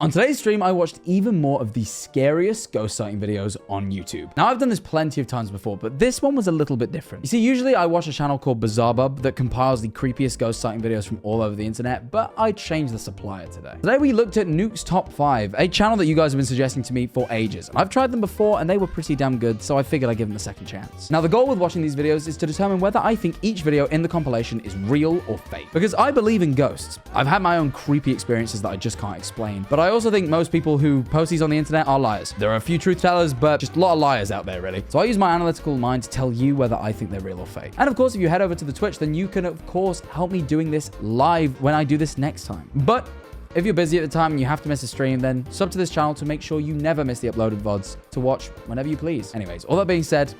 On today's stream, I watched even more of the scariest ghost sighting videos on YouTube. Now, I've done this plenty of times before, but this one was a little bit different. You see, usually I watch a channel called BizarreBub that compiles the creepiest ghost sighting videos from all over the internet, but I changed the supplier today. Today, we looked at Nuke's Top 5, a channel that you guys have been suggesting to me for ages. I've tried them before, and they were pretty damn good, so I figured I'd give them a second chance. Now, the goal with watching these videos is to determine whether I think each video in the compilation is real or fake. Because I believe in ghosts. I've had my own creepy experiences that I just can't explain, but I also think most people who post these on the internet are liars. There are a few truth tellers, but just a lot of liars out there, really. So I use my analytical mind to tell you whether I think they're real or fake. And of course, if you head over to the Twitch, then you can, of course, help me doing this live when I do this next time. But if you're busy at the time and you have to miss a stream, then sub to this channel to make sure you never miss the uploaded VODs to watch whenever you please. Anyways, all that being said,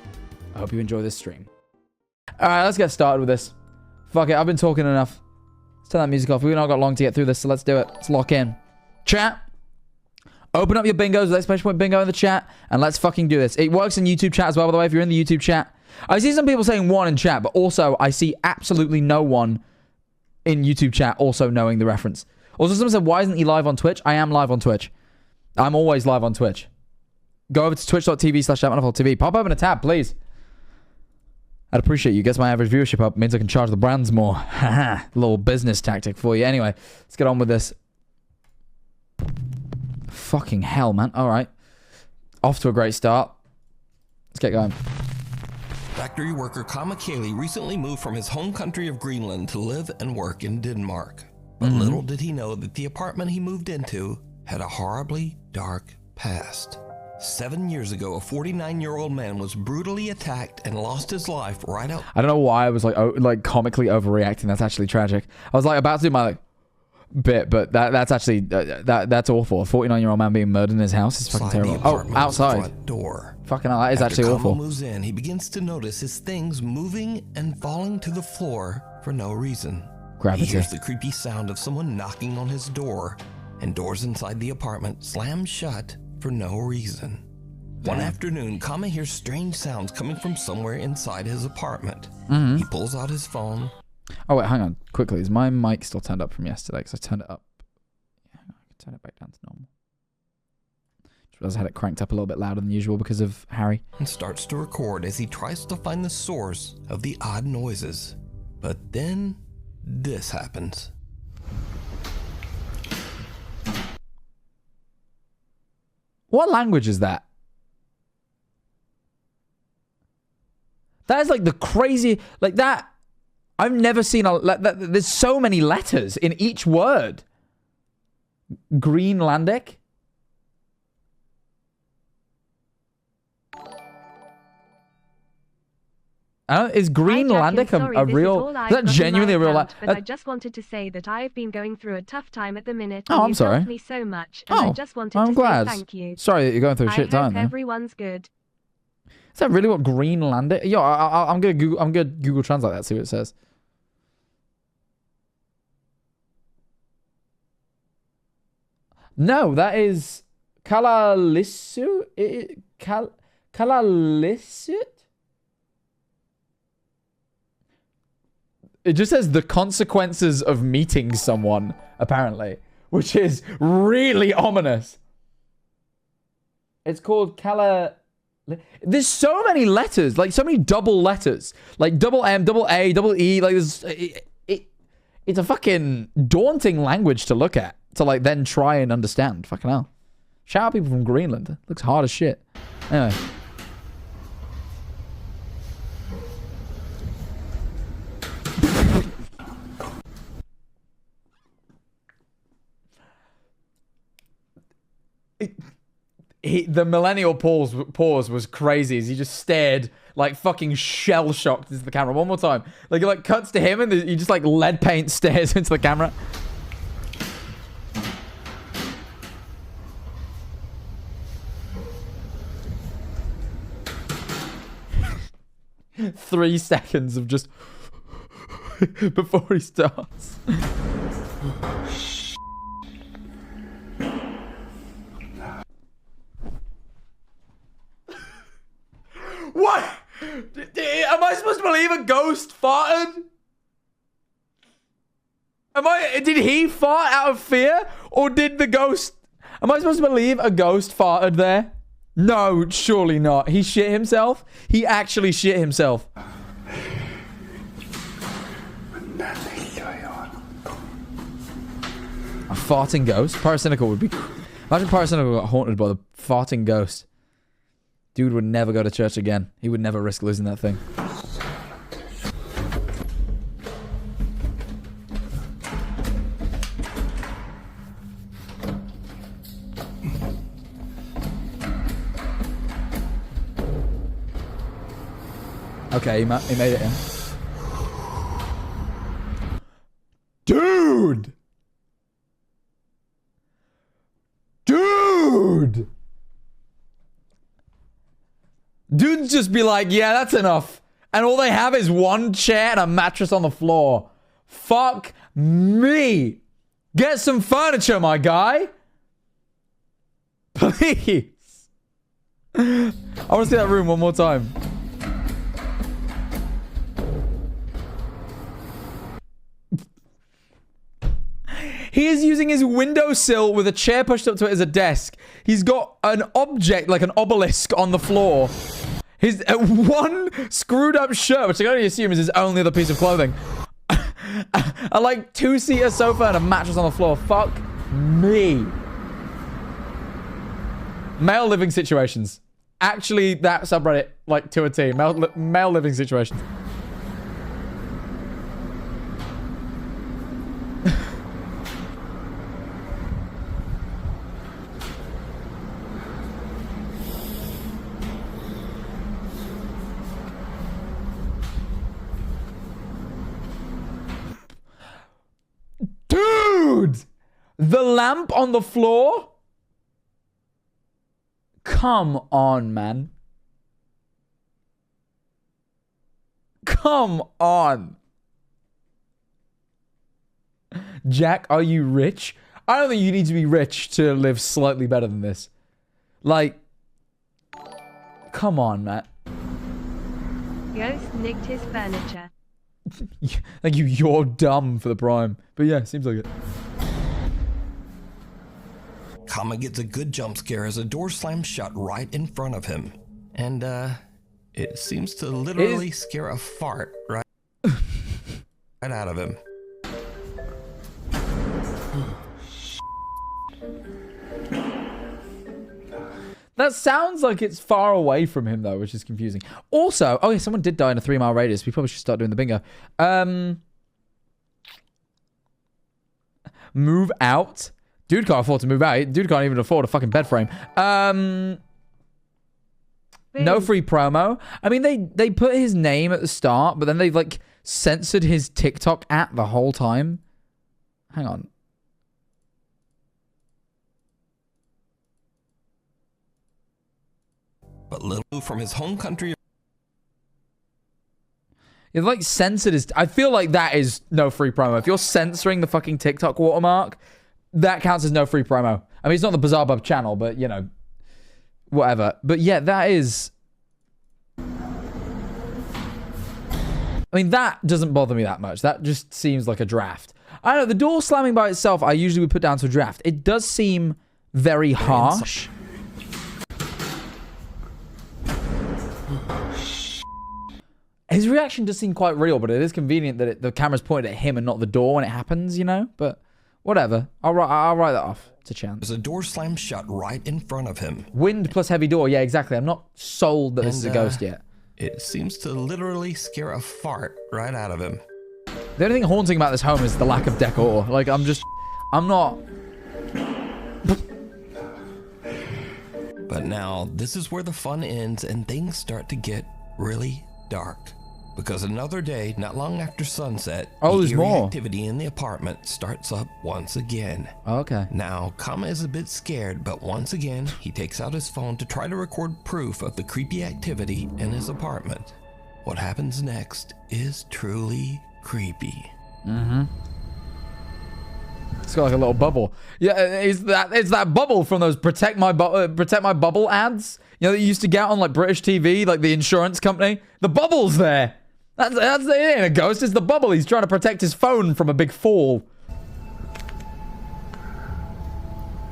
I hope you enjoy this stream. All right, let's get started with this. Fuck it, I've been talking enough. Let's turn that music off. We've not got long to get through this, so let's do it. Let's lock in. Chat. Open up your bingos with exclamation point bingo in the chat, and let's fucking do this. It works in YouTube chat as well, by the way, if you're in the YouTube chat. I see some people saying one in chat, but also I see absolutely no one in YouTube chat also knowing the reference. Also, someone said, why isn't he live on Twitch? I am live on Twitch. I'm always live on Twitch. Go over to twitch.tv/jackmanifoldTV. Pop open a tab, please. I'd appreciate you. Gets my average viewership up. Means I can charge the brands more. Haha. Little business tactic for you. Anyway, let's get on with this. Fucking hell, man. All right. Off to a great start. Let's get going. Factory worker Kama Kaylee recently moved from his home country of Greenland to live and work in Denmark. But little did he know that the apartment he moved into had a horribly dark past. 7 years ago, a 49-year-old man was brutally attacked and lost his life right out. I don't know why I was like comically overreacting. That's actually tragic. I was like about to do my bit, but that's actually that's awful. A 49-year-old man being murdered in his house is fucking terrible. Oh, outside. Front door. Fucking hell, that is actually awful. After Kama moves in, he begins to notice his things moving and falling to the floor for no reason. Gravity. He hears the creepy sound of someone knocking on his door, and doors inside the apartment slam shut for no reason. One afternoon, Kama hears strange sounds coming from somewhere inside his apartment. He pulls out his phone. Oh, wait, hang on. Quickly, is my mic still turned up from yesterday? Because I turned it up. Yeah, I can turn it back down to normal. Just realized I had it cranked up a little bit louder than usual because of Harry. And starts to record as he tries to find the source of the odd noises. But then, this happens. What language is that? That is like the crazy... Like that... I've never seen there's so many letters in each word. Greenlandic? Is Greenlandic a real... Is that genuinely a real... But I just wanted to say that I've been going through a tough time at the minute. Oh, I'm sorry. You helped me so much, and I just wanted to glad. say thank you. Sorry that you're going through a shit time. I hope everyone's good. Is that really what Greenlandic... Yo, I'm gonna Google Translate that, see what it says. No, that is Kalalisut? Kalalisut? It just says the consequences of meeting someone, apparently, which is really ominous. It's called There's so many letters, like so many double letters, like double M, double A, double E. Like it's a fucking daunting language to look at, to like then try and understand. Fucking hell. Shout out people from Greenland. It looks hard as shit. Anyway. The millennial pause was crazy as he just stared like fucking shell-shocked into the camera. One more time. Like it like cuts to him and he just like lead paint stares into the camera. Three seconds of just before he starts. What? Am I supposed to believe a ghost farted? Did he fart out of fear? Or did the ghost Am I supposed to believe a ghost farted there? No, surely not. He shit himself? He actually shit himself. A farting ghost? Paracynical would be... Imagine Paracynical got haunted by the farting ghost. Dude would never go to church again. He would never risk losing that thing. Okay, he made it in. Dude! Dude! Dudes just be like, yeah, that's enough. And all they have is one chair and a mattress on the floor. Fuck me. Get some furniture, my guy. Please. I want to see that room one more time. He is using his windowsill with a chair pushed up to it as a desk. He's got an object, like an obelisk, on the floor. His one screwed up shirt, which I can only assume is his only other piece of clothing. A like two-seater sofa and a mattress on the floor. Fuck me. Male living situations. Actually, that subreddit, like to a T. Male living situations. Dude! The lamp on the floor? Come on, man. Come on. Jack, are you rich? I don't think you need to be rich to live slightly better than this. Like, come on, Matt. Ghost nicked his furniture. Thank you, you're dumb for the prime. But yeah, seems like it. Kama gets a good jump scare as a door slams shut right in front of him. And, it seems to literally scare a fart right out of him. That sounds like it's far away from him, though, which is confusing. Also, oh yeah, someone did die in a 3-mile radius. We probably should start doing the bingo. Move out. Dude can't afford to move out. Dude can't even afford a fucking bed frame. No free promo. I mean, they put his name at the start, but then they've, like, censored his TikTok at the whole time. Hang on. But little from his home country. You've like censored his... I feel like that is no free promo. If you're censoring the fucking TikTok watermark, that counts as no free promo. I mean, it's not the Bizarre Bub channel, but, you know, whatever. But yeah, that is... I mean, that doesn't bother me that much. That just seems like a draft. I don't know, the door slamming by itself, I usually would put down to a draft. It does seem very harsh. His reaction does seem quite real, but it is convenient that the camera's pointed at him and not the door when it happens, you know? But whatever. I'll write that off to chance. As a door slams shut right in front of him. Wind plus heavy door. Yeah, exactly. I'm not sold that this is a ghost yet. It seems to literally scare a fart right out of him. The only thing haunting about this home is the lack of decor. Like, I'm not... But now, this is where the fun ends and things start to get really dark. Because another day, not long after sunset, there's more activity in the apartment starts up once again. Okay. Now, Kama is a bit scared, but once again, he takes out his phone to try to record proof of the creepy activity in his apartment. What happens next is truly creepy. Mm-hmm. It's got like a little bubble. Yeah, it's that bubble from those protect my bubble ads. You know that you used to get on like British TV, like the insurance company. The bubble's there. That's it ain't a ghost. It's the bubble. He's trying to protect his phone from a big fall.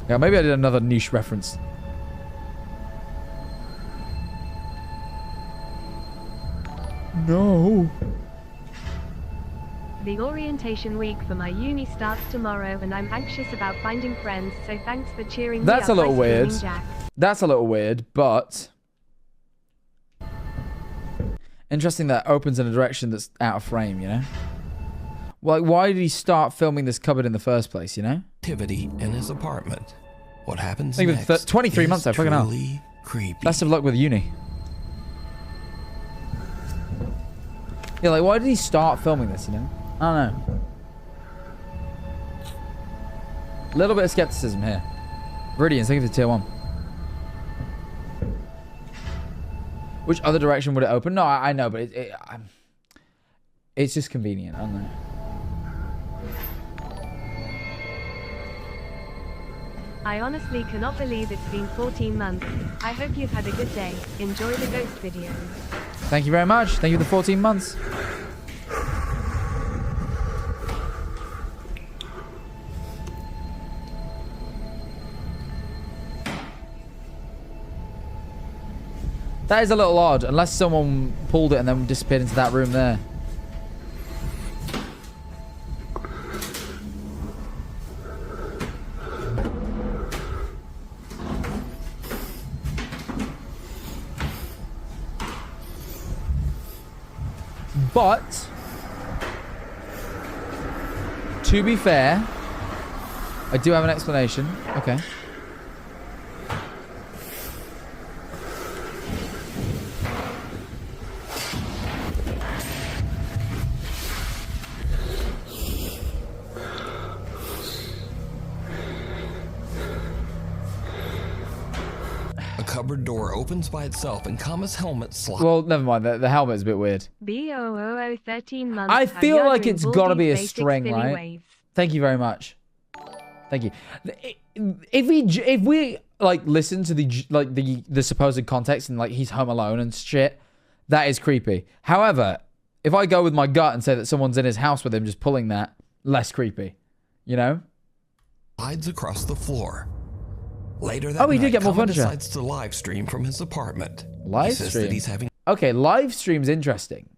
Yeah, maybe I did another niche reference. No. The orientation week for my uni starts tomorrow and I'm anxious about finding friends, so thanks for cheering me up. That's a little by weird. screaming Jack. That's a little weird, but... interesting that opens in a direction that's out of frame, you know? Like, why did he start filming this cupboard in the first place, you know? Activity in his apartment. What happens I think with next 23 is months, I fucking know. truly creepy. Best of luck with uni. Yeah, like, why did he start filming this, you know? I don't know. A little bit of skepticism here. Viridian, thank you for tier 1. Which other direction would it open? No, I know, but it's just convenient. I don't know. I honestly cannot believe it's been 14 months. I hope you've had a good day. Enjoy the ghost videos. Thank you very much. Thank you for the 14 months. That is a little odd, unless someone pulled it and then disappeared into that room there. But, to be fair, I do have an explanation. Okay. Cupboard door opens by itself and Kama's helmet slides. Well, never mind. The helmet is a bit weird. BOOO 13 months. I How feel you're like doing it's all got to these be a basic string, silly right? ways. Thank you very much. Thank you. If we like listen to the supposed context and like he's home alone and shit, that is creepy. However, if I go with my gut and say that someone's in his house with him just pulling that, less creepy. You know? Slides across the floor. Later that he did night, get more Kama furniture. decides to live stream from his apartment. Live He says stream? that he's having Okay, live stream's interesting.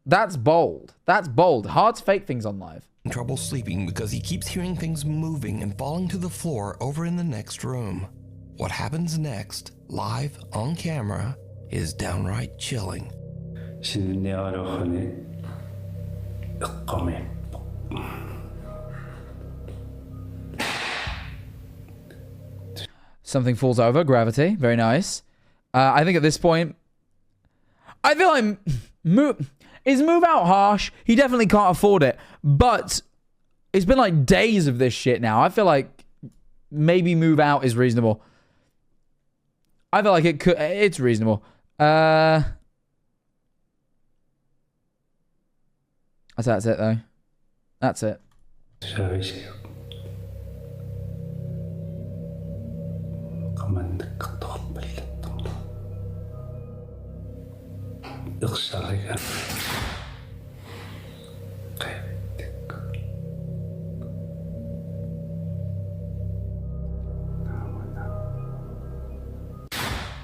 That's bold. That's bold. Hard to fake things on live. trouble sleeping because he keeps hearing things moving and falling to the floor over in the next room. What happens next, live on camera, is downright chilling. Something falls over. Gravity. Very nice. I think at this point, I feel like is move out harsh? He definitely can't afford it. But it's been like days of this shit now. I feel like maybe move out is reasonable. I feel like it's reasonable. That's it though. That's it.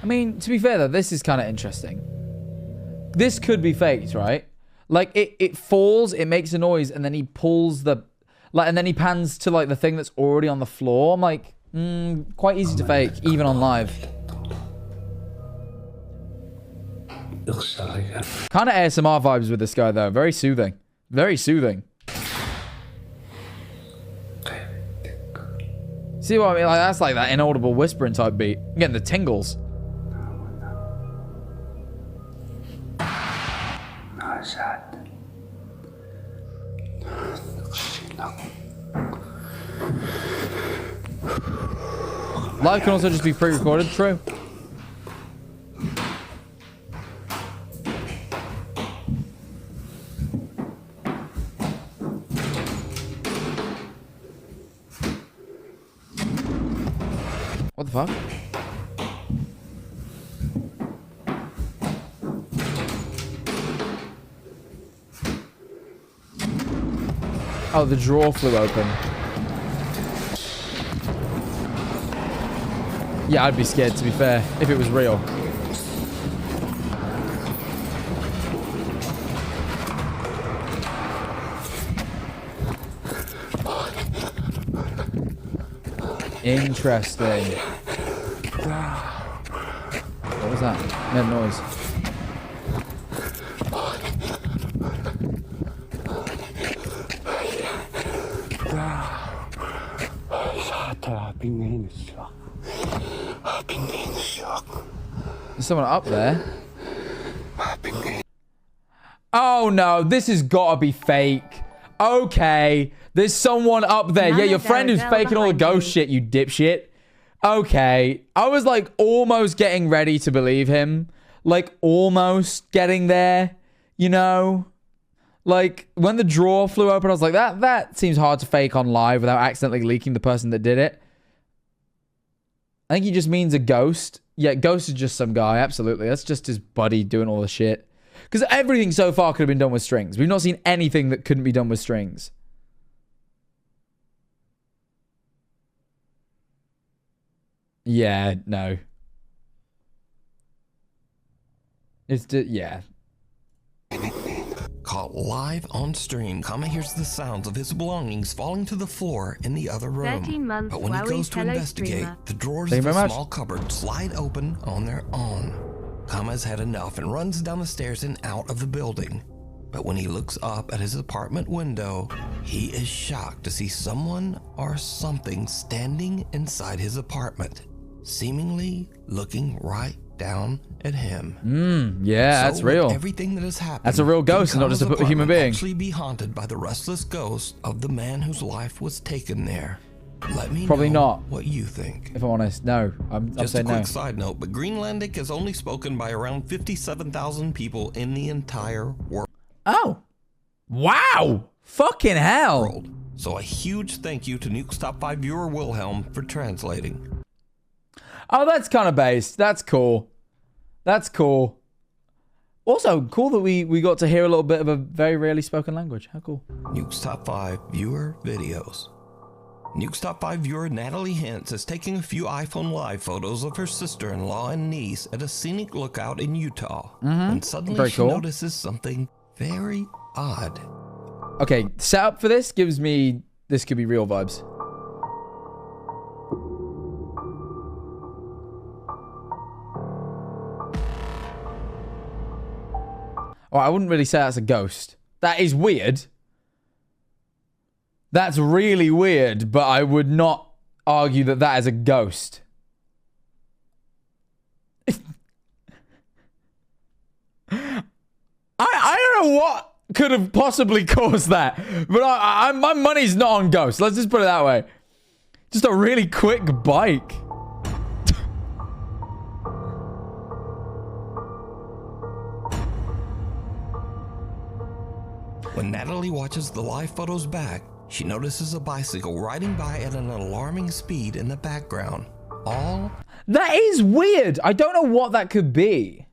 I mean, to be fair though, this is kind of interesting. This could be faked, right? Like it falls, it makes a noise, and then he pulls the and then he pans to like the thing that's already on the floor. I'm like, quite easy to fake, even on live. Kind of ASMR vibes with this guy though. Very soothing. Very soothing. See what I mean? Like that's like that inaudible whispering type beat. I'm getting the tingles. Live can also just be pre-recorded. True. What the fuck? Oh, the drawer flew open. Yeah, I'd be scared, to be fair, if it was real. Interesting. What was that? Made a noise. There's someone up there. Oh no, this has got to be fake. Okay, there's someone up there. Yeah, your friend who's faking all the ghost shit, you dipshit. Okay, I was like almost getting ready to believe him. Like almost getting there, you know? Like when the drawer flew open, I was like, that seems hard to fake on live without accidentally leaking the person that did it. I think he just means a ghost. Yeah, ghost is just some guy, absolutely. That's just his buddy doing all the shit. Because everything so far could have been done with strings. We've not seen anything that couldn't be done with strings. Yeah, no. It's yeah. Caught live on stream, Kama hears the sounds of his belongings falling to the floor in the other room. 13 months, but when he goes to investigate, streamer. the drawers of the small cupboard slide open on their own. Kama's had enough and runs down the stairs and out of the building. But when he looks up at his apartment window, he is shocked to see someone or something standing inside his apartment, seemingly looking right down at him. Yeah, that's real. Everything that has happened. That's a real ghost, not just a human being. Actually, be haunted by the restless ghost of the man whose life was taken there. Let me Probably know not. what you think. If I'm honest, no. I'm Just a saying quick no. side note, but Greenlandic is only spoken by around 57,000 people in the entire world. Oh. Wow. Fucking hell. So a huge thank you to Nuke's Top 5 viewer Wilhelm for translating. Oh, that's kind of based. That's cool. That's cool. Also, cool that we got to hear a little bit of a very rarely spoken language. How cool. Nuke's Top 5 viewer videos. Nuke's Top 5 viewer Natalie Hintz is taking a few iPhone Live photos of her sister-in-law and niece at a scenic lookout in Utah. And suddenly she notices something very odd. Okay, setup for this gives me... This could be real vibes. Oh, I wouldn't really say that's a ghost. That is weird. That's really weird, but I would not argue that that is a ghost. I don't know what could have possibly caused that, but my money's not on ghosts. Let's just put it that way. Just a really quick bike. When Natalie watches the live photos back, she notices a bicycle riding by at an alarming speed in the background. That is weird. I don't know what that could be.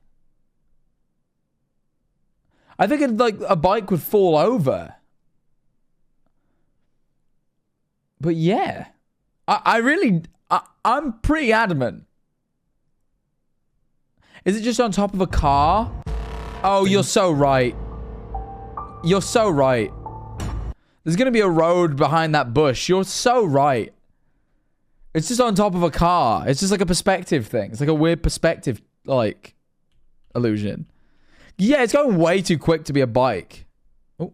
I think like a bike would fall over. But yeah. I'm pretty adamant. Is it just on top of a car? Oh, you're so right. You're so right. There's going to be a road behind that bush. You're so right. It's just on top of a car. It's just like a perspective thing. It's like a weird perspective, like, illusion. Yeah, it's going way too quick to be a bike. Oh.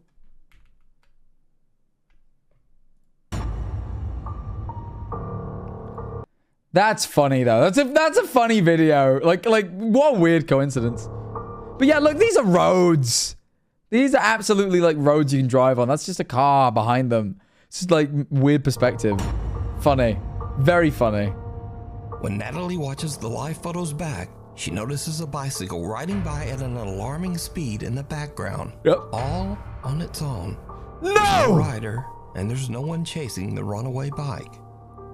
That's funny, though. That's a funny video. Like, what a weird coincidence. But yeah, look, these are roads. These are absolutely like roads you can drive on. That's just a car behind them. It's just like weird perspective. Funny. Very funny. When Natalie watches the live photos back, she notices a bicycle riding by at an alarming speed in the background. Yep. All on its own. No! There's no rider, and there's no one chasing the runaway bike.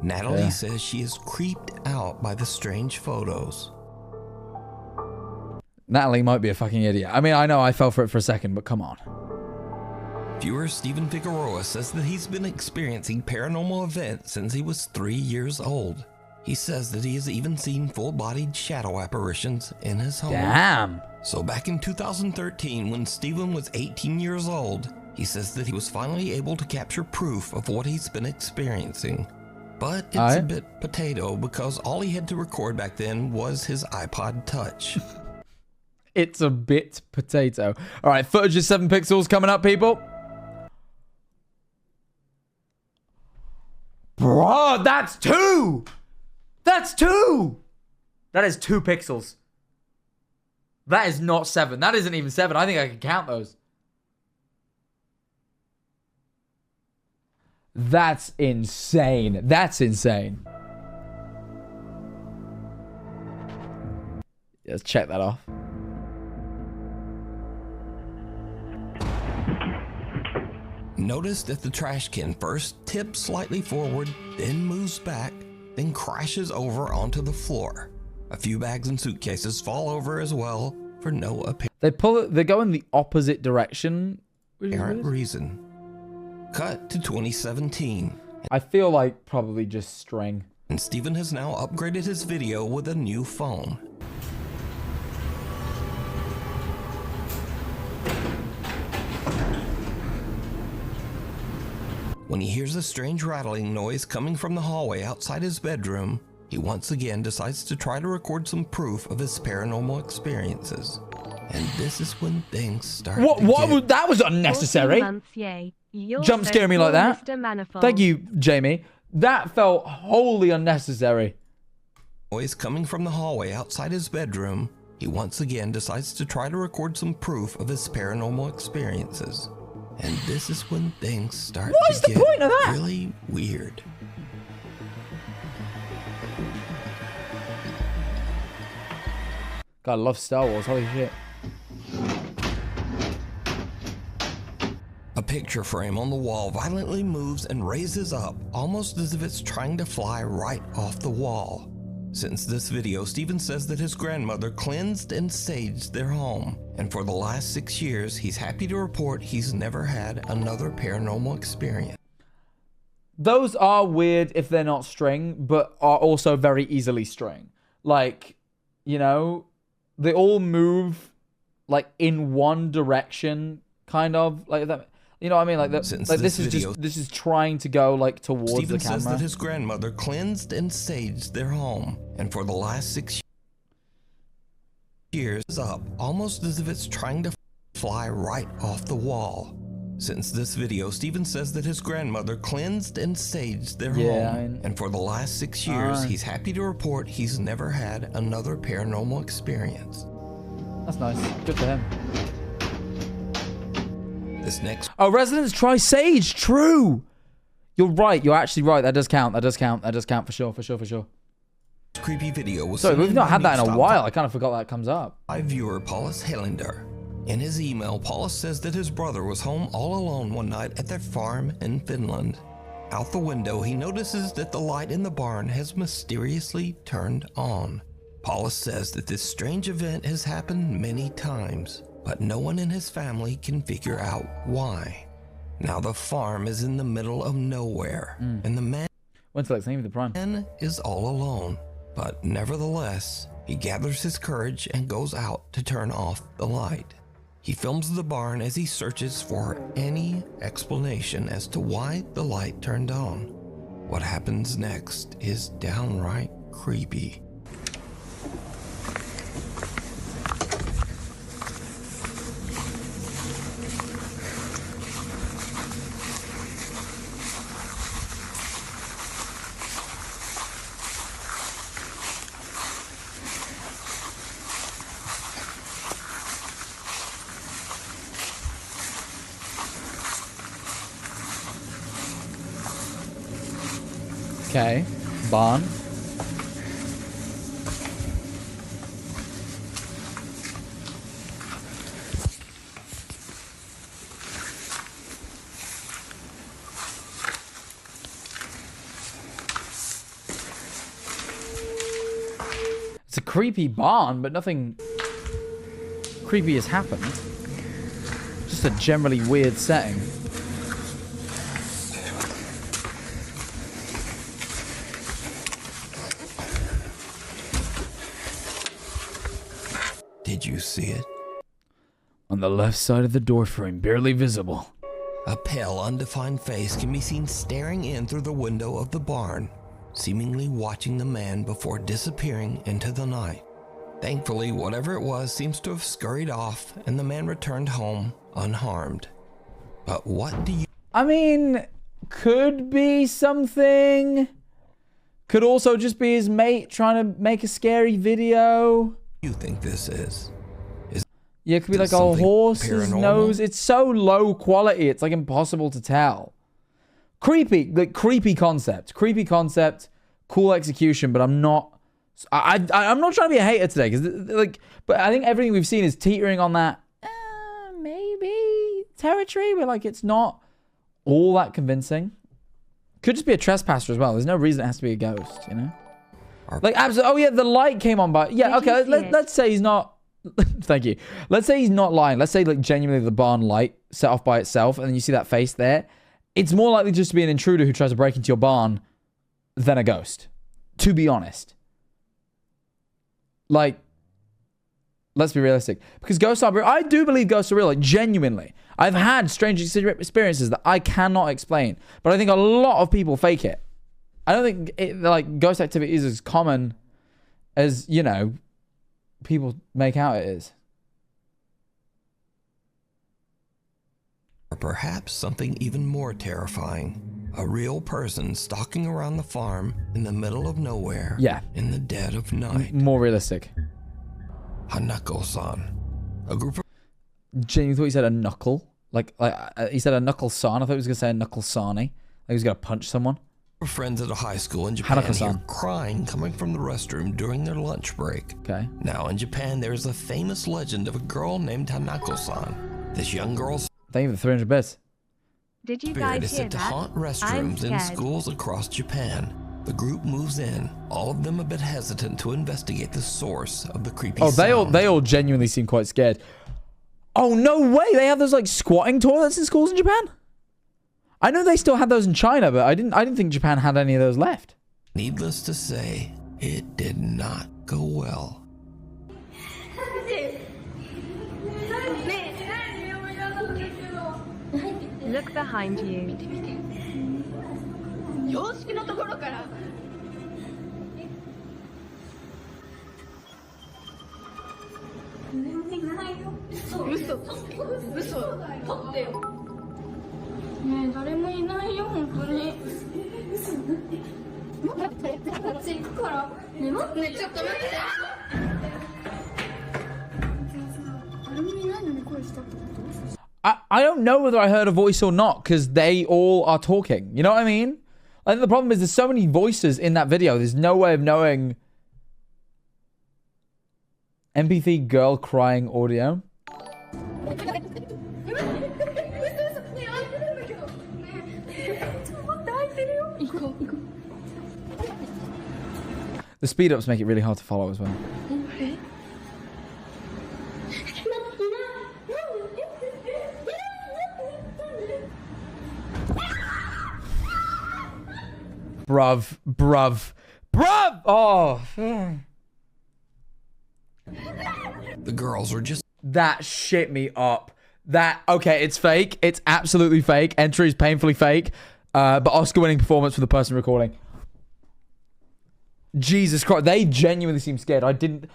Natalie says she is creeped out by the strange photos. Natalie might be a fucking idiot. I mean, I know I fell for it for a second, but come on. Viewer Steven Figueroa says that he's been experiencing paranormal events since he was 3 years old. He says that he has even seen full-bodied shadow apparitions in his home. Damn. So back in 2013, when Stephen was 18 years old, he says that he was finally able to capture proof of what he's been experiencing. But it's a bit potato because all he had to record back then was his iPod Touch. It's a bit potato. All right, footage of 7 pixels coming up, people. Bro, that's 2. That's 2. That is 2 pixels. That is not 7. That isn't even 7. I think I can count those. That's insane. That's insane. Let's check that off. Notice that the trash can first tips slightly forward, then moves back, then crashes over onto the floor. A few bags and suitcases fall over as well for no apparent They go in the opposite direction. reason. Cut to 2017. I feel like probably just string. And Stephen has now upgraded his video with a new phone. When he hears a strange rattling noise coming from the hallway outside his bedroom, he once again decides to try to record some proof of his paranormal experiences. And this is when things start That was unnecessary. 14 months, yay. You're Jump so scaring me cool, like that. Mr. Manifold. Thank you, Jamie. That felt wholly unnecessary. Noise coming from the hallway outside his bedroom, he once again decides to try to record some proof of his paranormal experiences. And this is when things start to get really weird. God, I love Star Wars. Holy shit. A picture frame on the wall violently moves and raises up, almost as if it's trying to fly right off the wall. Since this video, Stephen says that his grandmother cleansed and saged their home, and for the last 6 years, he's happy to report he's never had another paranormal experience. Those are weird if they're not string, but are also very easily string. Like, you know, they all move like in one direction, kind of like that. You know what I mean? Like that. Like this is trying to go like towards Stephen the camera. says that his grandmother cleansed and saged their home, and for the last 6 years, up almost as if it's trying to fly right off the wall. Since this video, Stephen says that his grandmother cleansed and saged their home, and for the last 6 years, he's happy to report he's never had another paranormal experience. That's nice. Good for him. This next residents try sage. True. You're right. You're actually right. That does count. That does count. That does count for sure. For sure. For sure. creepy video was Sorry, we've not had that in a while. I kind of forgot that comes up. Viewer Paulus Helander. In his email, Paulus says that his brother was home all alone one night at their farm in Finland. Out the window, he notices that the light in the barn has mysteriously turned on. Paulus says that this strange event has happened many times, but no one in his family can figure out why. Now the farm is in the middle of nowhere, and the man is all alone. But nevertheless, he gathers his courage and goes out to turn off the light. He films the barn as he searches for any explanation as to why the light turned on. What happens next is downright creepy. Okay, barn. It's a creepy barn, but nothing creepy has happened. Just a generally weird setting. Did you see it? On the left side of the doorframe, barely visible. A pale, undefined face can be seen staring in through the window of the barn, seemingly watching the man before disappearing into the night. Thankfully, whatever it was seems to have scurried off, and the man returned home unharmed. But what do you... I mean, could be something. Could also just be his mate trying to make a scary video. you think this is? Yeah, it could be like a horse's nose. It's so low quality, it's like impossible to tell. Creepy, like creepy concept. Creepy concept, cool execution, but I'm not I'm not trying to be a hater today, because like, but I think everything we've seen is teetering on that maybe territory where like it's not all that convincing. Could just be a trespasser as well. There's no reason it has to be a ghost, you know? Like, absolutely. Oh yeah, the light came on, but yeah, okay. Let's say he's not. Thank you. Let's say he's not lying. Let's say like genuinely the barn light set off by itself, and then you see that face there. It's more likely just to be an intruder who tries to break into your barn than a ghost, to be honest. Like, let's be realistic, because ghosts are real. I do believe ghosts are real, like genuinely. I've had strange experiences that I cannot explain, but I think a lot of people fake it. I don't think like ghost activity is as common as, you know, people make out it is. Or perhaps something even more terrifying. A real person stalking around the farm in the middle of nowhere. Yeah. In the dead of night. More realistic. Hanako-san. A group of... Genuinely thought he said a knuckle. Like he said a knuckle-san. I thought he was going to say a knuckle-sani. Like he was going to punch someone. Friends at a high school in Japan Hanako-san. hear crying coming from the restroom during their lunch break. Okay. Now in Japan, there is a famous legend of a girl named Hanako-san. This young girl's Thank you for the 300 bits. Did you spirit guys is hear said to that? haunt I'm restrooms in scared. schools across Japan. The group moves in, all of them a bit hesitant to investigate the source of the creepy sound. they all genuinely seem quite scared. Oh no way! They have those like squatting toilets in schools in Japan. I know they still had those in China, but I didn't think Japan had any of those left. Needless to say, it did not go well. Look behind you. I don't know whether I heard a voice or not, because they all are talking. You know what I mean? I think the problem is there's so many voices in that video. There's no way of knowing. MP3 girl crying audio. The speed ups make it really hard to follow as well. Bruv. Oh. The girls are just... That shit me up. Okay, it's fake. It's absolutely fake. Entry is painfully fake. But Oscar-winning performance for the person recording. Jesus Christ, they genuinely seem scared. I didn't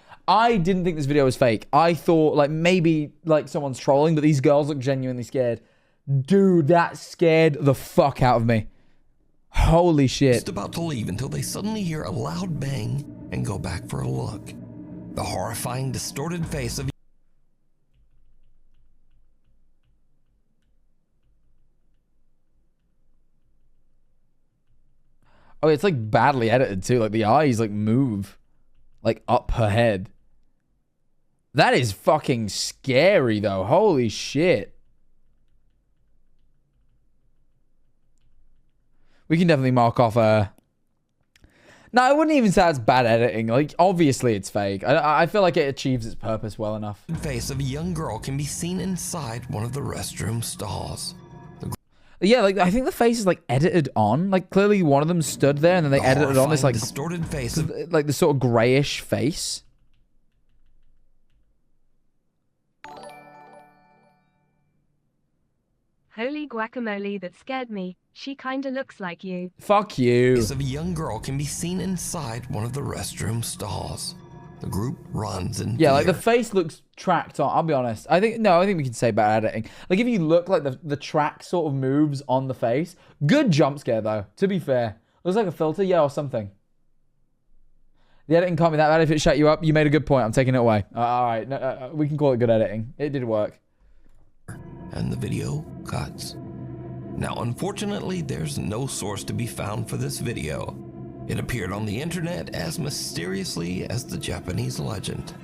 think this video was fake. I thought like maybe like someone's trolling, but these girls look genuinely scared. Dude, that scared the fuck out of me. Holy shit. Just about to leave until they suddenly hear a loud bang and go back for a look. The horrifying, distorted face of... Oh, it's like badly edited too. Like the eyes like move like up her head. That is fucking scary though. Holy shit. We can definitely mark off No, I wouldn't even say it's bad editing. Like, obviously it's fake. I feel like it achieves its purpose well enough. The face of a young girl can be seen inside one of the restroom stalls. Yeah, like, I think the face is, like, edited on. Like, clearly one of them stood there and then they edited on this, like... distorted face of... Like, the sort of grayish face. Holy guacamole, that scared me. She kinda looks like you. Fuck you. The face of a young girl can be seen inside one of the restroom stalls. The group runs in Yeah, like fear. the face looks tracked on. I'll be honest. I think we can say bad editing. Like if you look like the track sort of moves on the face. Good jump scare though, to be fair. Looks like a filter, yeah, or something. The editing can't be that bad if it shut you up. You made a good point. I'm taking it away. All right, no, we can call it good editing. It did work. And the video cuts. Now, unfortunately, there's no source to be found for this video. It appeared on the internet as mysteriously as the Japanese legend.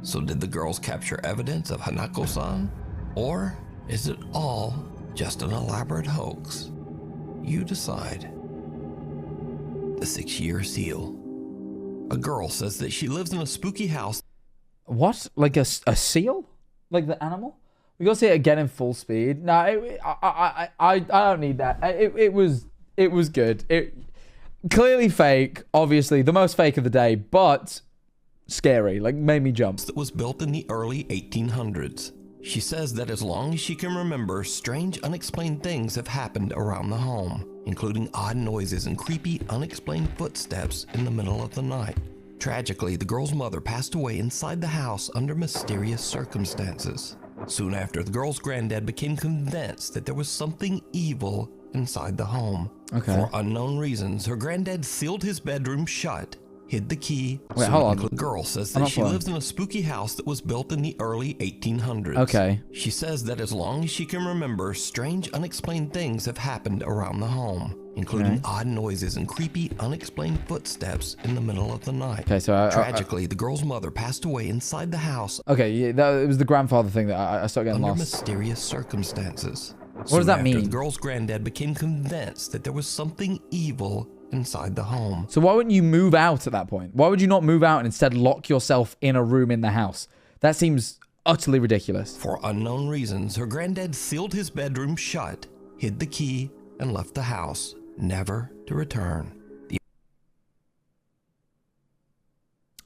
So did the girls capture evidence of Hanako-san? Or is it all just an elaborate hoax? You decide. The 6-year seal. A girl says that she lives in a spooky house. What? Like a seal? Like the animal? We gotta see it again in full speed. No, I don't need that. It was good. It clearly fake. Obviously, the most fake of the day, but scary. Like made me jump. That was built in the early 1800s. She says that as long as she can remember, strange, unexplained things have happened around the home, including odd noises and creepy, unexplained footsteps in the middle of the night. Tragically, the girl's mother passed away inside the house under mysterious circumstances. Soon after, the girl's granddad became convinced that there was something evil inside the home. Okay. For unknown reasons, her granddad sealed his bedroom shut, hid the key. Wait, hold on. The girl says that she lives in a spooky house that was built in the early 1800s. Okay. She says that as long as she can remember, strange, unexplained things have happened around the home, including odd noises and creepy, unexplained footsteps in the middle of the night. Okay, so Tragically, the girl's mother passed away inside the house. Okay, yeah, it was the grandfather thing that I started getting under lost. mysterious circumstances. What does that mean? The girl's granddad became convinced that there was something evil inside the home. So why wouldn't you move out at that point? Why would you not move out and instead lock yourself in a room in the house? That seems utterly ridiculous. For unknown reasons, her granddad sealed his bedroom shut, hid the key, and left the house, never to return.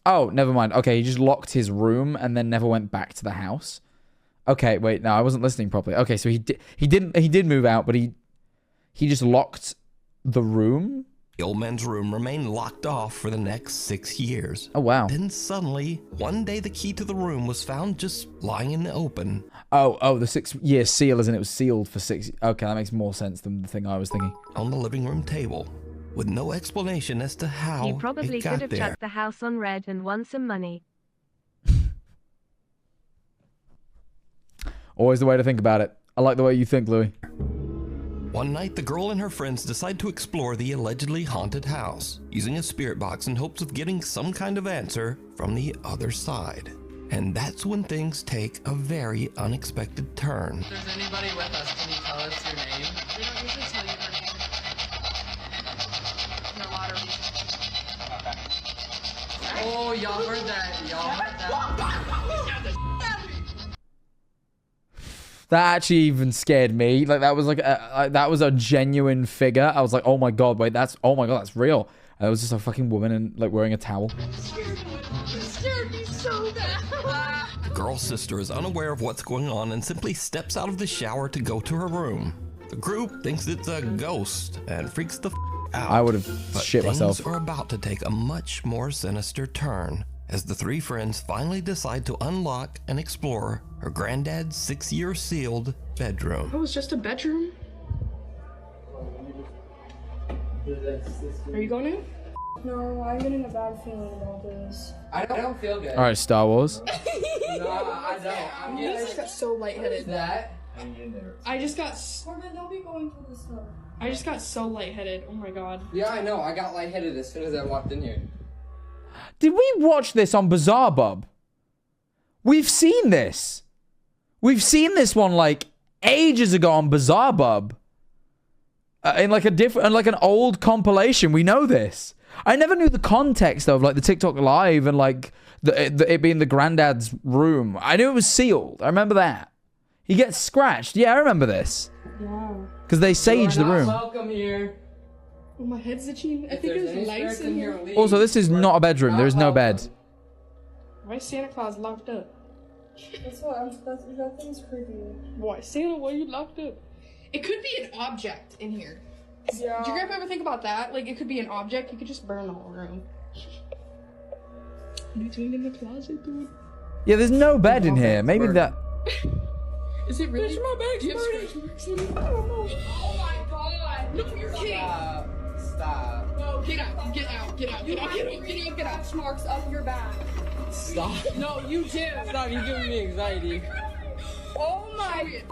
Oh, never mind. Okay, he just locked his room and then never went back to the house. Okay, wait, no, I wasn't listening properly. Okay, so he did move out, but he just locked the room. The old man's room remained locked off for the next 6 years. Oh, wow. Then suddenly, one day the key to the room was found just lying in the open. Oh, the 6-year seal, as in it was sealed for 6. Okay, that makes more sense than the thing I was thinking. On the living room table, with no explanation as to how You probably it could got have there. chucked the house on red and won some money. Always the way to think about it. I like the way you think, Louis. One night, the girl and her friends decide to explore the allegedly haunted house, using a spirit box in hopes of getting some kind of answer from the other side. And that's when things take a very unexpected turn. If there's anybody with us, can you tell us your name? We don't usually tell you our name. No lottery. Oh, y'all heard that. Y'all heard that. That actually even scared me. Like that was like that was a genuine figure. I was like, oh my god, wait, that's real. And it was just a fucking woman and like wearing a towel. It scared me so bad. The girl's sister is unaware of what's going on and simply steps out of the shower to go to her room. The group thinks it's a ghost and freaks the out. I would have But shit myself. things are about to take a much more sinister turn as the three friends finally decide to unlock and explore her granddad's 6-year sealed bedroom. It was just a bedroom. Are you going in? No, I'm getting a bad feeling about this. I don't feel good. All right, Star Wars. No, I don't. I'm I getting just got so lightheaded. that. I just got Corbin, don't be going through this stuff. I just got so lightheaded. Oh my god. Yeah, I know. I got lightheaded as soon as I walked in here. Did we watch this on Bizarre Bub? We've seen this. We've seen this one like ages ago on Bizarre Bub. In like a different, like an old compilation. We know this. I never knew the context of like the TikTok live and like it being the granddad's room. I knew it was sealed. I remember that. He gets scratched. Yeah, I remember this. Yeah. Because they sage the You're not room. welcome here. Oh, my head's itching. I If think there's there's any lights spirits in here. leave, Also, this is you are not a bedroom. There is no bed. welcome. Why is Santa Claus locked up? That's what that thing's creepy. Why, Santa, why are you locked up? It could be an object in here. Yeah. Did your grandpa ever think about that? Like, it could be an object. You could just burn the whole room. Between in the closet, dude. Yeah, there's no bed in here. Maybe that... Is it really? My bag's Do you have burning. scratch marks in it? I don't know. Oh my god. No, you're kidding. Stop. No, get out. Get out. Get out. Get out. Get out. Get out. Get out. Scratch marks up your back. Stop. No, you do. Stop, you're giving me anxiety. Oh my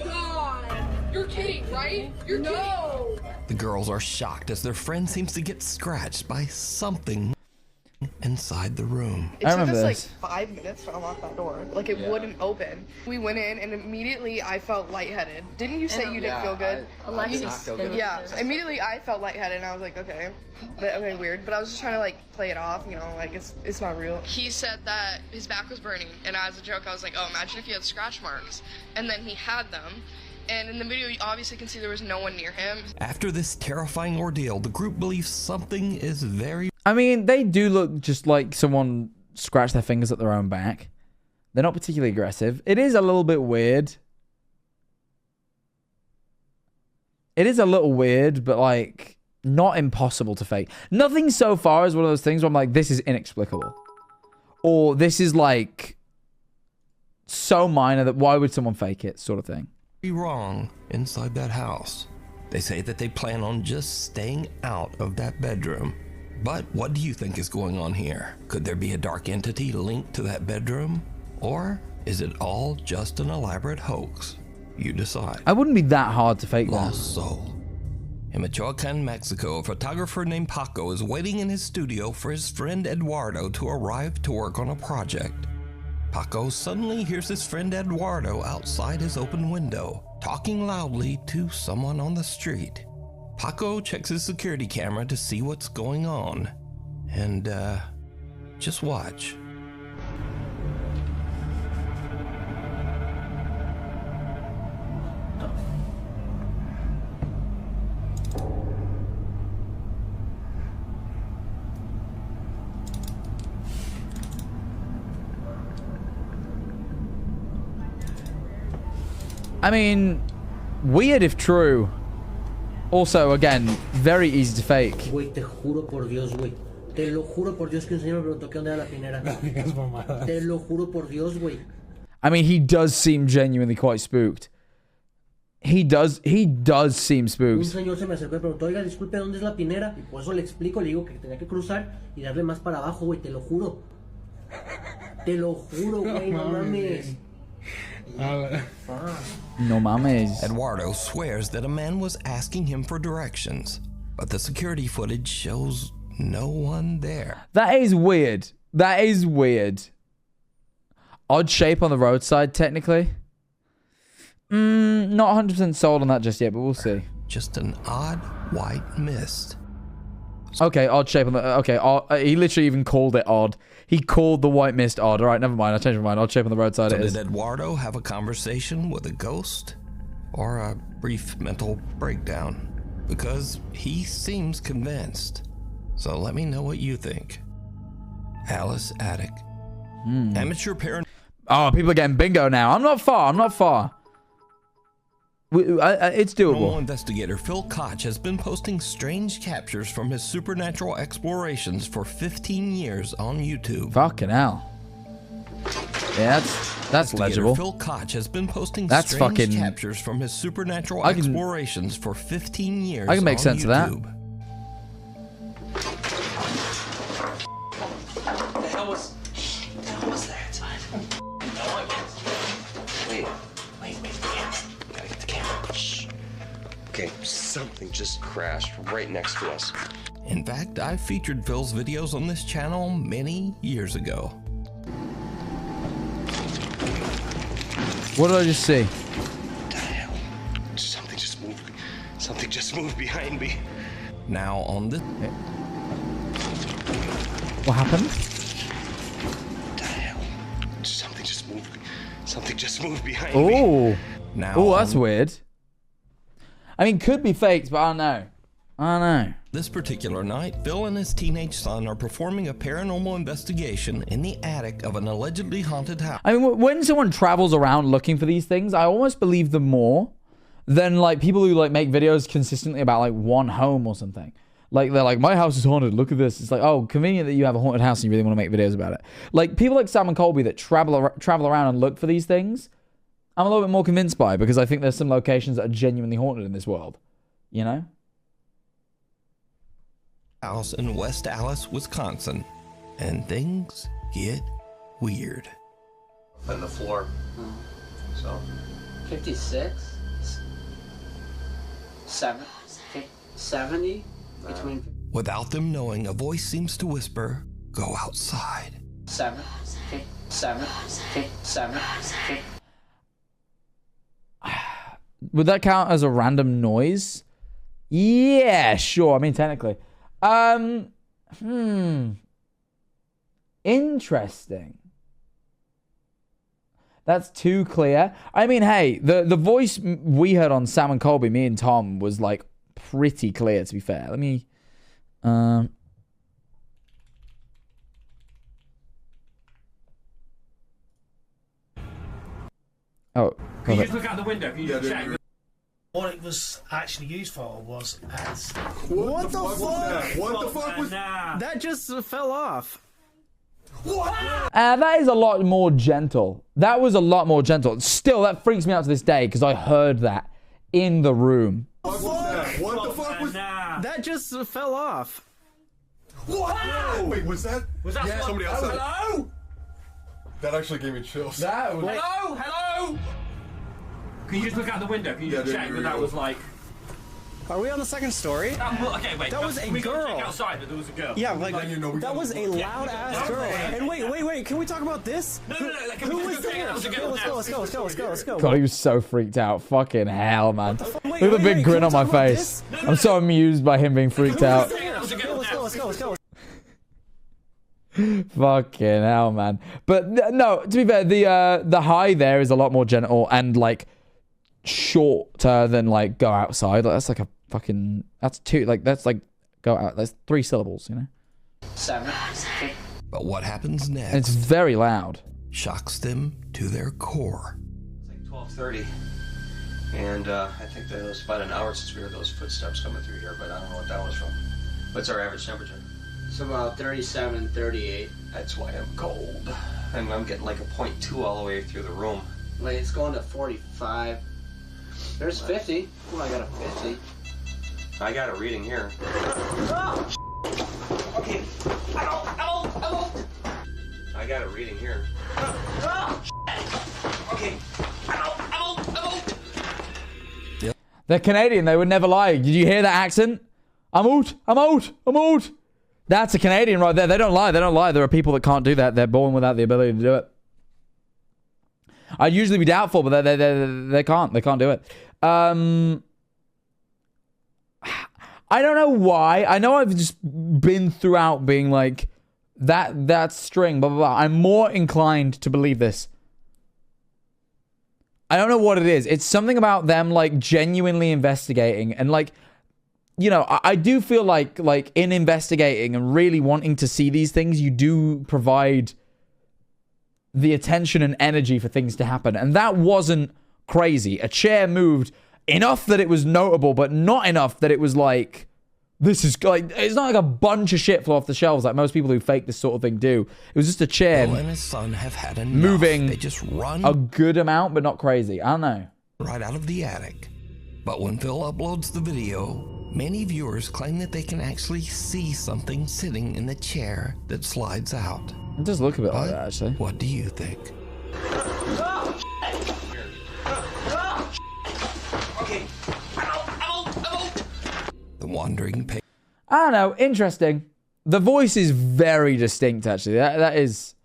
god. You're kidding, right? You're No. The girls are shocked as their friend seems to get scratched by something inside the room. It I took remember us this. like 5 minutes to unlock that door. Like it wouldn't open. We went in and immediately I felt lightheaded. Didn't you say you didn't feel good? I did not feel good. Yeah, immediately I felt lightheaded and I was like, okay, weird. But I was just trying to like play it off, you know, like it's not real. He said that his back was burning, and as a joke, I was like, oh, imagine if he had scratch marks. And then he had them. And in the video, you obviously can see there was no one near him. After this terrifying ordeal, the group believes something is very I mean, they do look just like someone scratched their fingers at their own back. They're not particularly aggressive. It is a little bit weird. It is a little weird, but like not impossible to fake. Nothing so far is one of those things where I'm like, this is inexplicable. Or this is like so minor that why would someone fake it, sort of thing. wrong inside that house. They say that they plan on just staying out of that bedroom. But what do you think is going on here? Could there be a dark entity linked to that bedroom? Or is it all just an elaborate hoax? You decide. I wouldn't be that hard to fake that. Lost soul. In Michoacan, Mexico, a photographer named Paco is waiting in his studio for his friend Eduardo to arrive to work on a project. Paco suddenly hears his friend Eduardo outside his open window, talking loudly to someone on the street. Paco checks his security camera to see what's going on. And, just watch. I mean, weird if true. Also, again, very easy to fake. Güey, te juro por Dios, güey. Te lo juro por Dios que un señor me preguntó qué onda era la pinera. Te lo juro por Dios, güey. I mean, he does seem genuinely quite spooked. He does seem Un spooked. señor se me acercó y preguntó, oiga, disculpe, ¿dónde es la pinera? Y por eso le explico, le digo que tenía que cruzar y darle más para abajo, güey, te lo juro. Te lo juro, güey, no mames. No mames. Eduardo swears that a man was asking him for directions, but the security footage shows no one there. That is weird. That is weird. Odd shape on the roadside, technically. Not 100% sold on that just yet, but we'll see. Just an odd white mist. Okay, odd shape on the... Okay, he literally even called it odd. He called the white mist odd. All right, never mind. I changed my mind. Odd shape on the roadside So it is. did Eduardo have a conversation with a ghost? Or a brief mental breakdown? Because he seems convinced. So let me know what you think. Alice Attic. Amateur parent. Oh, people are getting bingo now. I'm not far. I'm not far. It's Paranormal doable. investigator Phil Koch has been posting strange captures from his supernatural explorations for 15 years on YouTube. Fucking hell. Yeah, that's legible. Phil Koch has been posting That's strange fucking- captures from his supernatural I can- explorations for 15 years I can make on sense of that. YouTube. The hell was that? Wait, gotta get the camera. Shh. Okay, something just crashed right next to us. In fact, I featured Phil's videos on this channel many years ago. What did I just see? What the hell? Something just moved. Something just moved behind me. Now on this... What happened? What the hell? Something just moved. Something just moved behind me. Oh. Now Oh, that's on weird. I mean, could be faked, but I don't know. I don't know. this particular night, Phil and his teenage son are performing a paranormal investigation in the attic of an allegedly haunted house. I mean, when someone travels around looking for these things, I almost believe them more than like people who like make videos consistently about like one home or something. Like they're like, my house is haunted, look at this. It's like, oh, convenient that you have a haunted house and you really want to make videos about it. Like people like Sam and Colby that travel around and look for these things, I'm a little bit more convinced by, because I think there's some locations that are genuinely haunted in this world, you know? House in West Allis, Wisconsin, and things get weird. On the floor. So 56? 70? Between Without them knowing, a voice seems to whisper, "Go outside." 7. Would that count as a random noise? Yeah, sure. I mean, technically. Interesting. That's too clear. I mean, hey, the voice we heard on Sam and Colby, me and Tom, was like pretty clear, to be fair. Let me oh, Can you just look out the window? Can you just check? What it was actually used for was as... What the fuck? What the fuck was... That just fell off. that is a lot more gentle. That was a lot more gentle. Still, that freaks me out to this day, because I heard that in the room. What the fuck was... That just fell off. What? Wait, was that... Was that somebody outside? Hello? That actually gave me chills. That was... Hello? Hello? Can you just look out the window? Can you just check that was like... Are we on the second story? Okay, wait. That was a we girl. Check outside, but there was a girl. Yeah, like that was a loud ass girl. And wait. Can we talk about this? No. Like, Who was there? Let's go. God, he was so freaked out. Fucking hell, man. Wait, Look at the big can grin we on my talk about face. I'm so amused by him being freaked out. Let's go. Fucking hell, man. But no, to be fair, the high there is a lot more gentle and like shorter than like go outside. Like, that's like a fucking, that's like go out. That's 3 syllables, you know? 7. But what happens next And it's very loud. shocks them to their core. It's like 12:30. And I think that it was about an hour since we heard those footsteps coming through here, but I don't know what that was from. What's our average temperature? It's about 37, 38. That's why I'm cold. I'm getting like a 0.2 all the way through the room. Wait, it's going to 45. There's 50. Oh, I got a 50. I got a reading here. Okay. Hello. I got a reading here. Okay. Hello. They're Canadian. They would never lie. Did you hear that accent? I'm out. That's a Canadian right there. They don't lie. There are people that can't do that. They're born without the ability to do it. I'd usually be doubtful, but they can't. They can't do it. I don't know why. I know I've just been throughout being like, that string, blah, blah, blah. I'm more inclined to believe this. I don't know what it is. It's something about them like genuinely investigating and like, you know, I do feel like in investigating and really wanting to see these things, you do provide the attention and energy for things to happen. And that wasn't crazy. A chair moved enough that it was notable, but not enough that it was like, this is like, it's not like a bunch of shit flew off the shelves like most people who fake this sort of thing do. It was just a chair Bill and his son have had enough. moving They just run a good amount, but not crazy. I don't know. right out of the attic. But when Phil uploads the video, many viewers claim that they can actually see something sitting in the chair that slides out. It does look a bit like But that, actually. what do you think? Okay. The wandering pig. I don't know. Interesting. The voice is very distinct, actually. That is...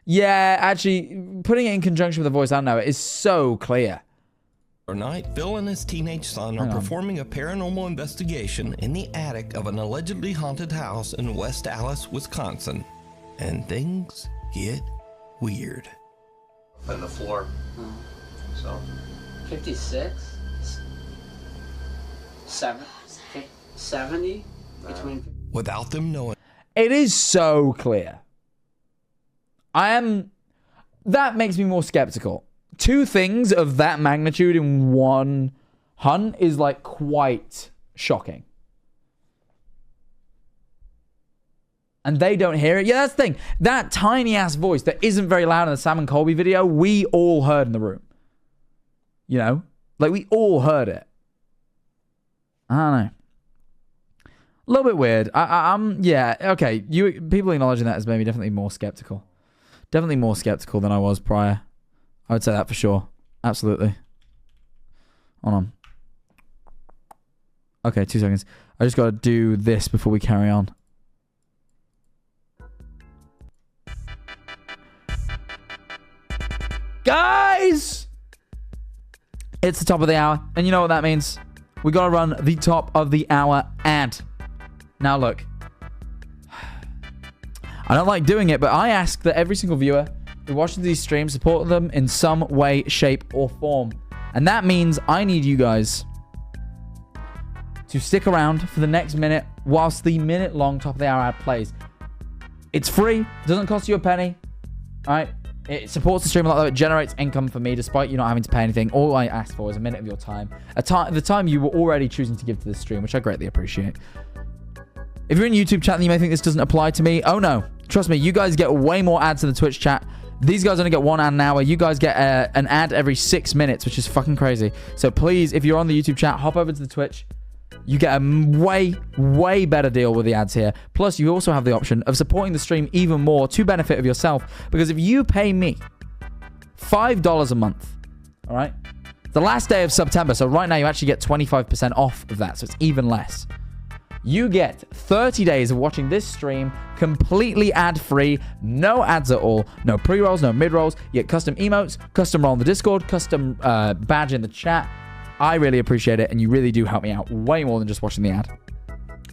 Yeah, actually, putting it in conjunction with the voice, I don't know. It is so clear. Night, Phil and his teenage son are performing a paranormal investigation in the attic of an allegedly haunted house in West Allis, Wisconsin. And things get weird. On the floor. So 56? 70? Between... Without them knowing. It is so clear. That makes me more skeptical. 2 things of that magnitude in one Hun is like quite shocking. And they don't hear it. Yeah, that's the thing. That tiny ass voice that isn't very loud in the Sam and Colby video, we all heard in the room. You know? Like, we all heard it. I don't know. A little bit weird. I'm yeah, okay. People acknowledging that is maybe definitely more skeptical. Definitely more skeptical than I was prior. I would say that for sure. Absolutely. Hold on. Okay, 2 seconds. I just got to do this before we carry on. Guys! It's the top of the hour. And you know what that means. We got to run the top of the hour ad. Now look. I don't like doing it, but I ask that every single viewer who watches these streams support them in some way, shape, or form. And that means I need you guys to stick around for the next minute whilst the minute-long top of the hour ad plays. It's free. It doesn't cost you a penny. All right? It supports the stream a lot, though. It generates income for me, despite you not having to pay anything. All I ask for is a minute of your time. The time you were already choosing to give to this stream, which I greatly appreciate. If you're in YouTube chat and you may think this doesn't apply to me, oh no. Trust me, you guys get way more ads in the Twitch chat. These guys only get 1 ad an hour. You guys get an ad every 6 minutes, which is fucking crazy. So please, if you're on the YouTube chat, hop over to the Twitch. You get a way, way better deal with the ads here. Plus, you also have the option of supporting the stream even more to benefit of yourself. Because if you pay me $5 a month, all right? The last day of September, so right now you actually get 25% off of that, so it's even less. You get 30 days of watching this stream completely ad-free, no ads at all, no pre-rolls, no mid-rolls. You get custom emotes, custom role in the Discord, custom badge in the chat. I really appreciate it, and you really do help me out way more than just watching the ad.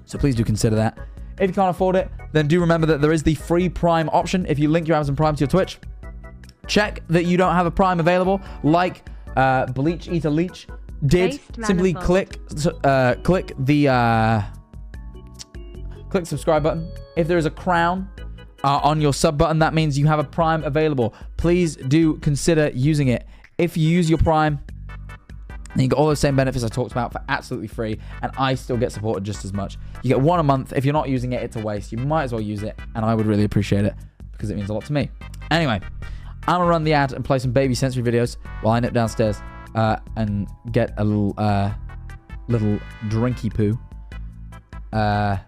So please do consider that. If you can't afford it, then do remember that there is the free Prime option. If you link your Amazon Prime to your Twitch, check that you don't have a Prime available, like Bleach Eater Leech did. Simply click the click subscribe button. If there is a crown on your sub button, that means you have a Prime available. Please do consider using it. If you use your Prime, and you get all those same benefits I talked about for absolutely free, and I still get supported just as much. You get 1 a month. If you're not using it, it's a waste. You might as well use it, and I would really appreciate it because it means a lot to me. Anyway, I'm going to run the ad and play some baby sensory videos while I nip downstairs and get a little drinky poo. I'll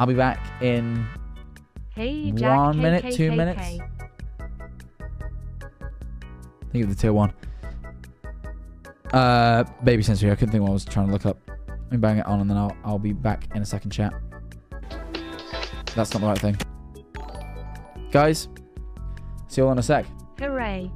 be back in 1 minute, 2 minutes. Think of the tier 1. Baby sensory. I couldn't think what I was trying to look up. Let me bang it on and then I'll be back in a second, chat. That's not the right thing. Guys, see you all in a sec. Hooray.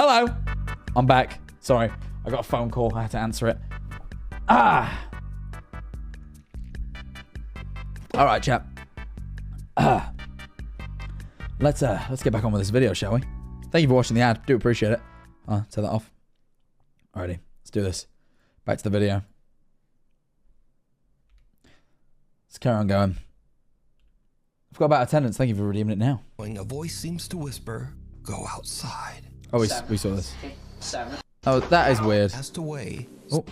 Hello. I'm back. Sorry. I got a phone call. I had to answer it. Ah. All right, chap. Let's get back on with this video, shall we? Thank you for watching the ad. Do appreciate it. Turn that off. Alrighty. Let's do this. Back to the video. Let's carry on going. I forgot about attendance. Thank you for redeeming it now. A voice seems to whisper, "Go outside." Oh, we saw this. Oh, that is weird. Passed away. Oh.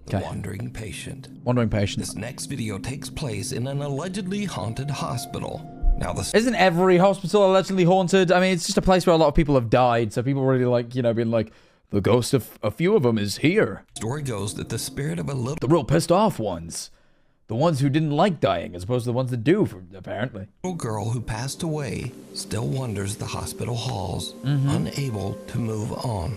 Okay. Wandering patient. Wandering patient. This next video takes place in an allegedly haunted hospital. Now, isn't every hospital allegedly haunted? I mean, it's just a place where a lot of people have died, so people really like, you know, being like, the ghost of a few of them is here. Story goes that the spirit of the real pissed off ones. The ones who didn't like dying, as opposed to the ones that do, apparently. little girl who passed away still wanders the hospital halls, unable to move on.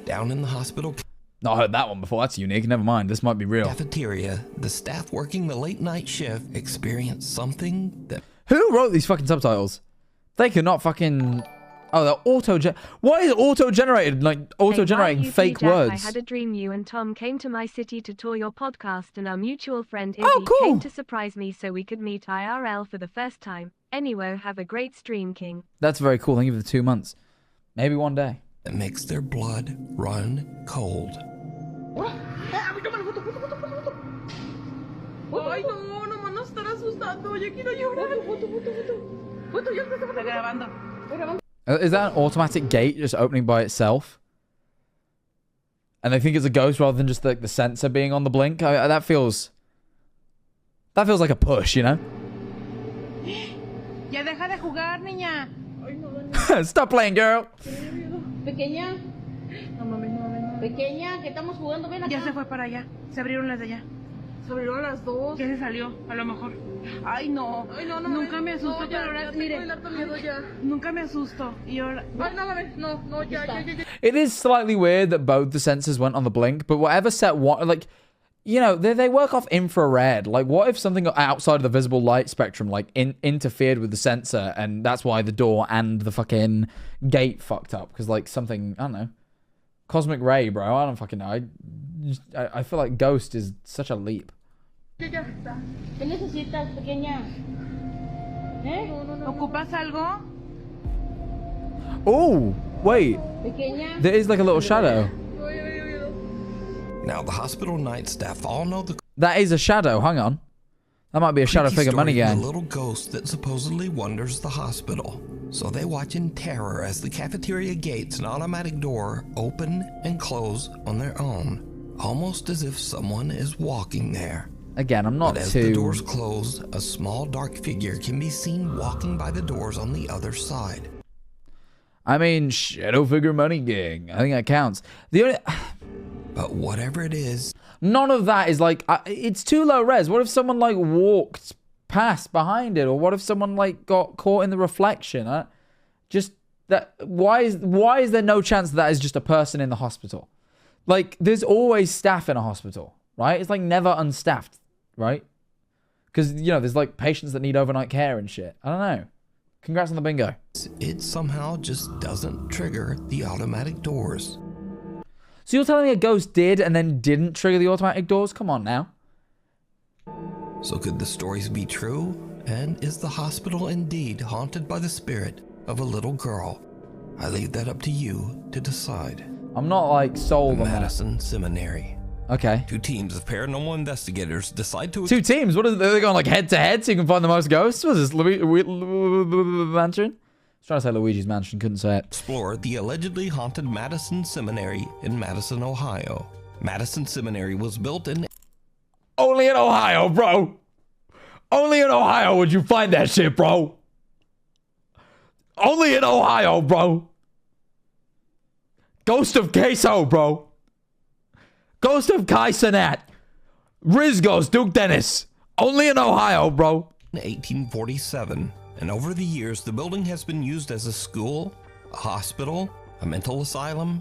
Down in the hospital Not heard that one before. That's unique. Never mind. This might be real. cafeteria, the staff working the late night shift experienced something that... Who wrote these fucking subtitles? They could not fucking... Oh, they're Why is auto-generated, like, auto-generating fake Jack, words? I had a dream you and Tom came to my city to tour your podcast, and our mutual friend Izzy cool. came to surprise me so we could meet IRL for the first time. Anyway, have a great stream, King. That's very cool. Thank you for the 2 months. Maybe one day. That makes their blood run cold. Ay, no, no me estar asustando. Yo quiero llorar. Foto, ya está grabando. Is that an automatic gate just opening by itself? And they think it's a ghost rather than just like the sensor being on the blink? That feels like a push, you know? Ya deja de jugar, niña. Stop playing, girl. Pequeña. No mames, no mames. Pequeña, que estamos jugando, ven acá. Ya se fue para allá. Se abrieron las de allá. Se abrieron las dos. Ya se salió, a lo mejor. Ay, no. Ay, no, no. Nunca me asusto, no, pero ahora, mire. Nunca me asusto. Y ahora... Ay, no mames, no, no, ya. It is slightly weird that both the sensors went on the blink, but whatever set what, like, you know, they work off infrared. Like, what if something outside of the visible light spectrum, like, interfered with the sensor, and that's why the door and the fucking gate fucked up? Because, like, something, I don't know. Cosmic ray, bro. I don't fucking know. I feel like Ghost is such a leap. ¿Qué necesitas, pequeña? ¿Eh? ¿Ocupas algo? Oh, wait. Pequeña. There is like a little shadow. Now, the hospital night staff all know the... That is a shadow. Hang on. That might be a shadow figure money gang. A little ghost that supposedly wanders the hospital. So they watch in terror as the cafeteria gates and automatic door open and close on their own, almost as if someone is walking there. Again, I'm not but as too... the doors close, a small dark figure can be seen walking by the doors on the other side. I mean, shadow figure money gang. I think that counts. The only... But whatever it is... None of that is like... it's too low res. What if someone like walked past behind it? Or what if someone like got caught in the reflection? Just that... Why is there no chance that is just a person in the hospital? Like, there's always staff in a hospital, right? It's like never unstaffed, right? Because, you know, there's like patients that need overnight care and shit. I don't know. Congrats on the bingo. It somehow just doesn't trigger the automatic doors. So you're telling me a ghost did and then didn't trigger the automatic doors? Come on now. So could the stories be true? And is the hospital indeed haunted by the spirit of a little girl? I leave that up to you to decide. I'm not like sold on Madison Seminary. Okay. 2 teams of paranormal investigators decide to... 2 teams? What are they going like head to head so you can find the most ghosts? What is this? Mansion? I was trying to say Luigi's Mansion, couldn't say it. Explore the allegedly haunted Madison Seminary in Madison, Ohio. Madison Seminary was built in... Only in Ohio, bro. Only in Ohio would you find that shit, bro. Only in Ohio, bro. Ghost of Queso, bro. Ghost of Kai Cenat. Riz Ghost, Duke Dennis. Only in Ohio, bro. In 1847, and over the years, the building has been used as a school, a hospital, a mental asylum,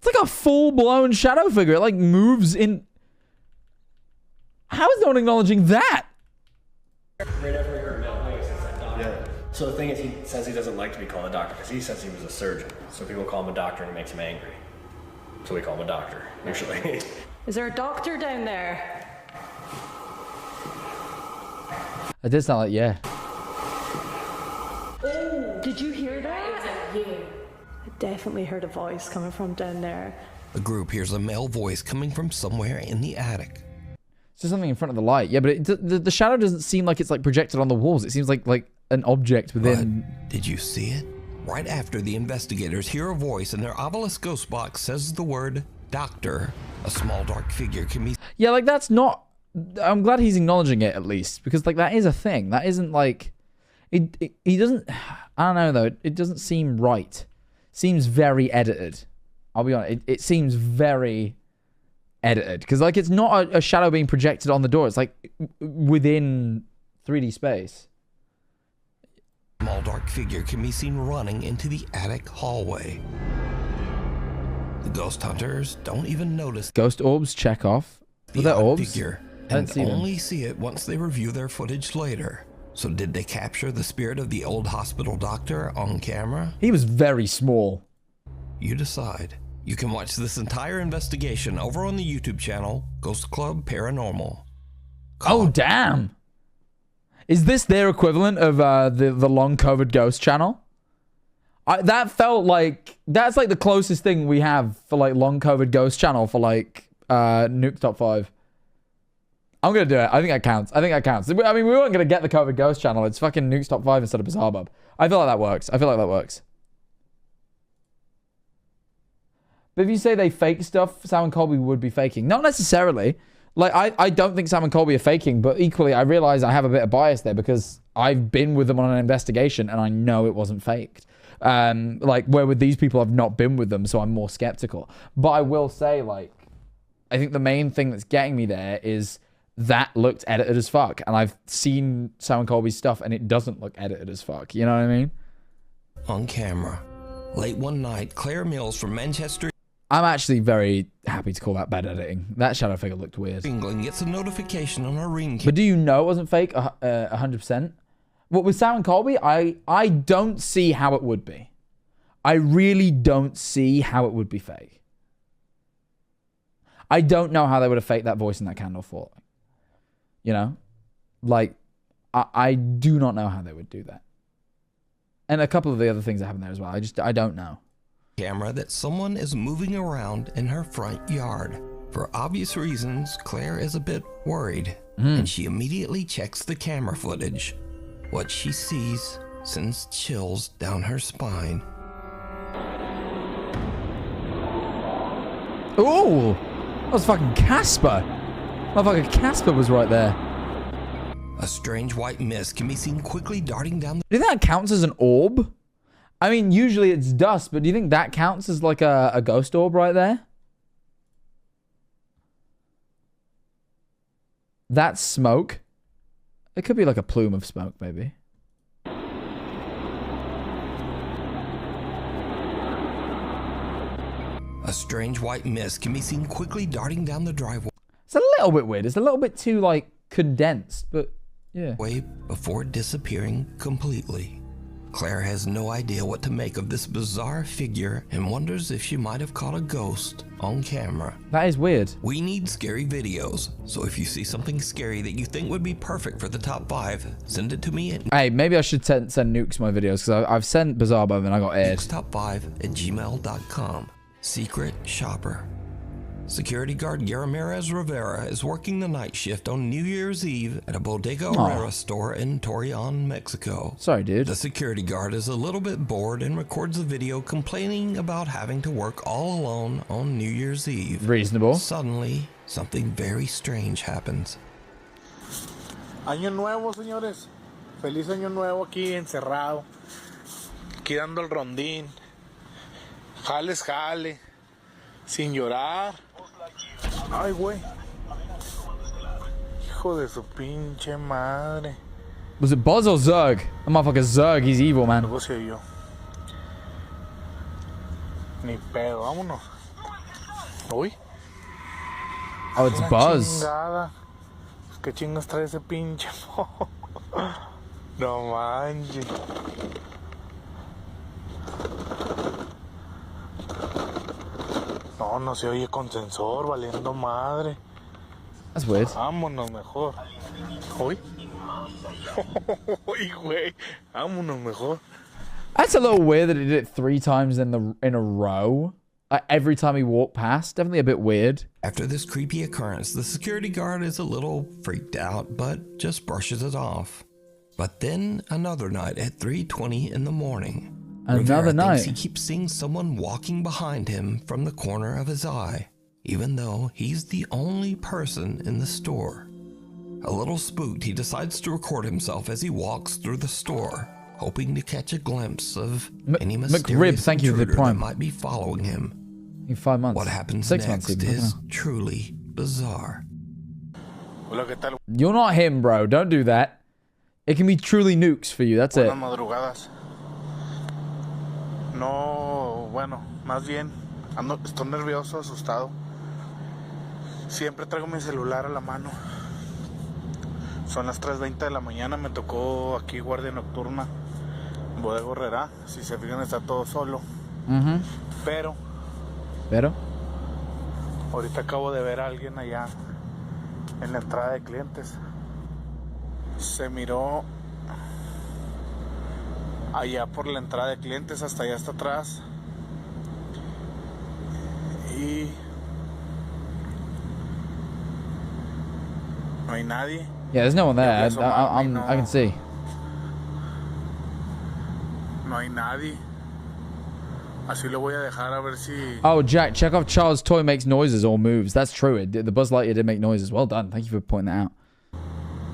It's like a full-blown shadow figure. It like moves in. How is no one acknowledging that? Right after we heard male voice, it's like doctor. Yeah. So the thing is, he says he doesn't like to be called a doctor because he says he was a surgeon. So people call him a doctor and it makes him angry. So we call him a doctor, usually. Is there a doctor down there? It did sound like, yeah. Oh, did you hear that? Yeah. I definitely heard a voice coming from down there. The group hears a male voice coming from somewhere in the attic. It's just something in front of the light. Yeah, but the shadow doesn't seem like it's like projected on the walls. It seems like an object within. But did you see it? Right after the investigators hear a voice in their obelisk ghost box says the word doctor, a small dark figure can be... Yeah, like that's not... I'm glad he's acknowledging it at least, because like that is a thing. That isn't like... He doesn't... I don't know though. It doesn't seem right. Seems very edited. I'll be honest. It seems very edited. Because like it's not a shadow being projected on the door. It's like within 3D space. Small dark figure can be seen running into the attic hallway. The ghost hunters don't even notice ghost orbs check off. Were there orbs? Figure, and only see it once they review their footage later. So did they capture the spirit of the old hospital doctor on camera? He was very small. You decide. You can watch this entire investigation over on the YouTube channel, Ghost Club Paranormal. Oh, damn. Is this their equivalent of the long COVID ghost channel? That felt like... That's like the closest thing we have for like long COVID ghost channel for like Nuke Top 5. I'm going to do it. I think that counts. I think that counts. I mean, we weren't going to get the COVID ghost channel. It's fucking Nuke's Top 5 instead of Bizarre Bub. I feel like that works. I feel like that works. But if you say they fake stuff, Sam and Colby would be faking. Not necessarily. Like, I don't think Sam and Colby are faking, but equally, I realize I have a bit of bias there because I've been with them on an investigation and I know it wasn't faked. Like, where with these people, I've not been with them, so I'm more skeptical. But I will say, like, I think the main thing that's getting me there is that looked edited as fuck. And I've seen Sam and Colby's stuff and it doesn't look edited as fuck. You know what I mean? On camera. Late one night, Claire Mills from Manchester, I'm actually very happy to call that bad editing. That shadow figure looked weird. England gets a notification on her ring camera. But do you know it wasn't fake 100%? What with Sam and Colby, I don't see how it would be. I really don't see how it would be fake. I don't know how they would have faked that voice in that candle for. You know? Like, I do not know how they would do that. And a couple of the other things that happen there as well. I don't know. Camera that someone is moving around in her front yard. For obvious reasons, Claire is a bit worried, and she immediately checks the camera footage. What she sees sends chills down her spine. Oh, that was fucking Casper. Motherfucker Casper was right there. A strange white mist can be seen quickly darting down the... Do you think that counts as an orb? I mean, usually it's dust, but do you think that counts as like a ghost orb right there? That's smoke. It could be like a plume of smoke, maybe. A strange white mist can be seen quickly darting down the driveway. It's a little bit weird. It's a little bit too, like, condensed, but yeah. Before disappearing completely. Claire has no idea what to make of this bizarre figure and wonders if she might have caught a ghost on camera. That is weird. We need scary videos, so if you see something scary that you think would be perfect for the top 5, send it to me at... Hey, maybe I should send Nukes my videos, because I've sent Bizarre Bub and I got aired. Nukestop5@gmail.com. Secret Shopper. Security guard Ramirez Rivera is working the night shift on New Year's Eve at a Bodega Herrera store in Torreon, Mexico. Sorry, dude. The security guard is a little bit bored and records a video complaining about having to work all alone on New Year's Eve. Reasonable. Suddenly, something very strange happens. Año nuevo, señores. Feliz año nuevo aquí encerrado. Aquí dando el rondín. Jales, jale. Sin llorar. Ay, güey. Hijo de su pinche madre. Was it Buzz or Zerg? That motherfucker Zerg, he's evil, man. Algo sé yo. Ni pedo, vámonos. Oh, it's Buzz. Chingada. ¿Qué chingas trae ese pinche? No manches. No, no se oye con sensor, valiendo madre. That's weird. Vámonos mejor. Uy. Uy, güey. Vámonos mejor. That's a little weird that he did it 3 times in a row. Like every time he walked past. Definitely a bit weird. After this creepy occurrence, the security guard is a little freaked out, but just brushes it off. But then another night at 3:20 in the morning, Another Rivera night. thinks he keeps seeing someone walking behind him from the corner of his eye, even though he's the only person in the store. A little spooked, he decides to record himself as he walks through the store, hoping to catch a glimpse of any mysterious thank you for the intruder that prime. might be following him. In 5 months. What happens 6 next months even. is truly bizarre. Hola, ¿qué tal? You're not him, bro. Don't do that. It can be truly nukes for you. That's it. Buenas madrugadas. No, bueno, más bien, estoy nervioso, asustado. Siempre traigo mi celular a la mano. Son las 3:20 de la mañana, me tocó aquí guardia nocturna, Bodega Herrera. Si se fijan, está todo solo. Pero ahorita acabo de ver a alguien allá en la entrada de clientes. Se miró allá por la entrada de clientes, hasta allá hasta atrás. Y no hay nadie. Yeah, there's no one there. I can see. No hay nadie. Así lo voy a dejar a ver si... Oh, Jack, check off Charles' toy makes noises or moves. That's true. The Buzz Lightyear did make noises. Well done. Thank you for pointing that out.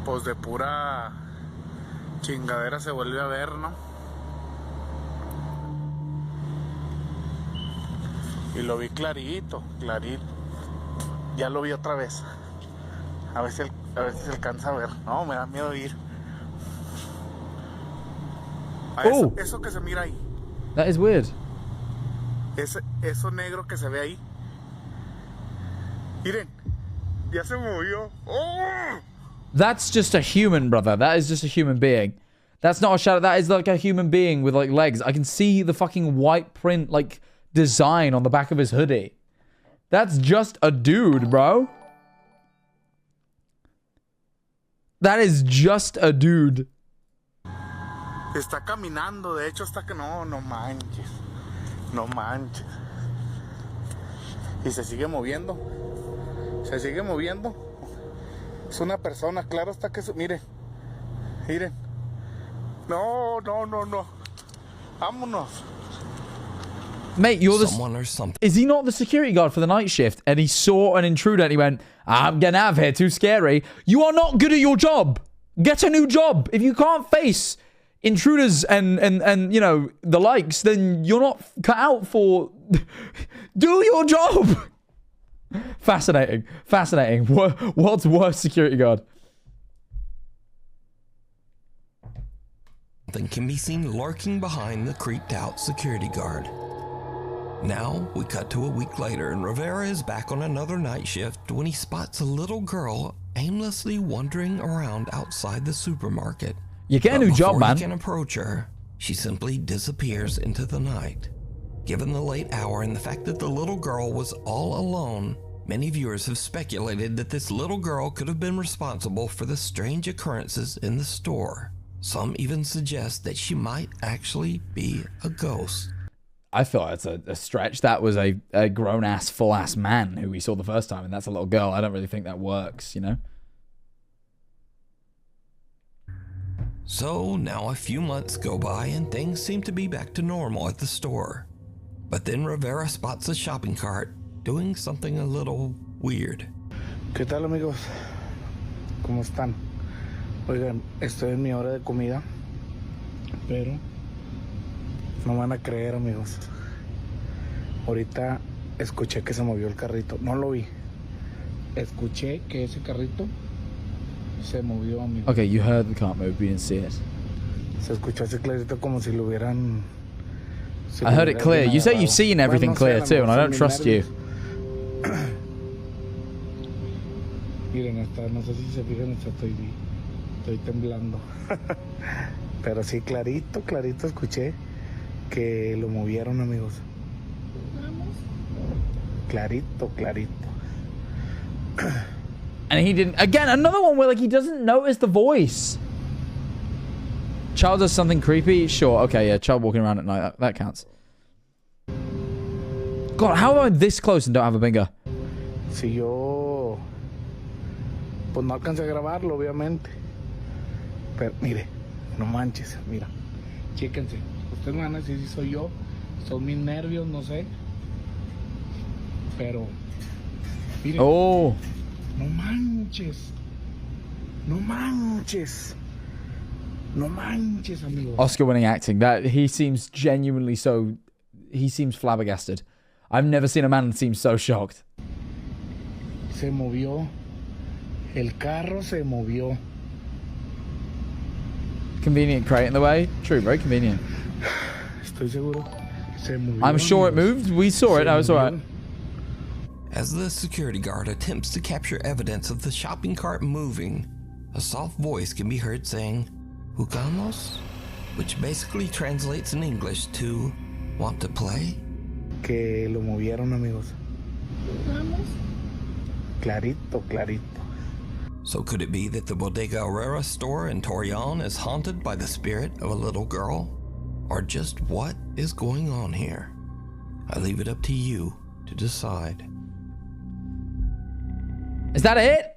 Pues de pura chingadera se vuelve a ver, ¿no? Y lo vi clarito, clarito. Ya lo vi otra vez. A ver si se alcanza a ver. No, me da miedo ir. Eso que se mira ahí. That is weird. Eso negro que se ve ahí. Miren, ya se movió. ¡Oh! That's just a human, brother. That is just a human being. That's not a shadow. That is like a human being with like legs. I can see the fucking white print like design on the back of his hoodie. That's just a dude, bro. That is just a dude. Está caminando, de hecho está que no manches. No manches. Y se sigue moviendo. Se sigue moviendo. Es una persona, claro está que... Miren. No. Vámonos. Mate, you're the... Someone or something. Is he not the security guard for the night shift? And he saw an intruder and he went, I'm getting out of here, too scary. You are not good at your job. Get a new job. If you can't face intruders and you know, the likes, then you're not cut out for... Do your job. Fascinating. What's worse, security guard? Something can be seen lurking behind the creeped out security guard. Now we cut to a week later and Rivera is back on another night shift when he spots a little girl aimlessly wandering around outside the supermarket. You get a new job, man. Before he can approach her, she simply disappears into the night. Given the late hour and the fact that the little girl was all alone, many viewers have speculated that this little girl could have been responsible for the strange occurrences in the store. Some even suggest that she might actually be a ghost. I feel it's a stretch. That was a grown-ass, full-ass man who we saw the first time, and that's a little girl. I don't really think that works, you know? So now a few months go by and things seem to be back to normal at the store. But then Rivera spots a shopping cart doing something a little weird. ¿Qué tal, amigos? ¿Cómo están? Oigan, estoy en mi hora de comida, pero no van a creer, amigos. Ahorita escuché que se movió el carrito. No lo vi. Escuché que ese carrito se movió, amigos. Okay, you heard the cart move, but you didn't see it. Se escuchó así clarito como si lo hubieran... I heard it clear. You say you've seen everything clear too, and I don't trust you. Miren, hasta, no sé si se fijan, hasta estoy temblando. Pero sí, clarito, clarito escuché que lo movieron, amigos. Clarito, clarito. And he didn't... Again, another one where, like, he doesn't notice the voice. Child does something creepy? Sure, okay, yeah. Child walking around at night. That counts. God, how am I this close and don't have a bingo? Si yo... Pues no alcancé a grabarlo, obviamente. Pero, mire. No manches, mira. Chéquense. Ustedes me van a decir si soy yo. Son mis nervios, no sé. Pero... Miren. Oh. No manches. No manches. No manches, amigos. Oscar-winning acting. That he seems genuinely so... He seems flabbergasted. I've never seen a man seem so shocked. Se movió. El carro se movió. Convenient crate in the way. True, very convenient. Estoy seguro. Se movió, I'm sure amigos. it moved. We saw it. No, it's alright. As the security guard attempts to capture evidence of the shopping cart moving, a soft voice can be heard saying, "Jugamos?" which basically translates in English to, "Want to play?" Que lo movieron, amigos. Clarito, clarito. So could it be that the Bodega Herrera store in Torreon is haunted by the spirit of a little girl? Or just what is going on here? I leave it up to you to decide. Is that it?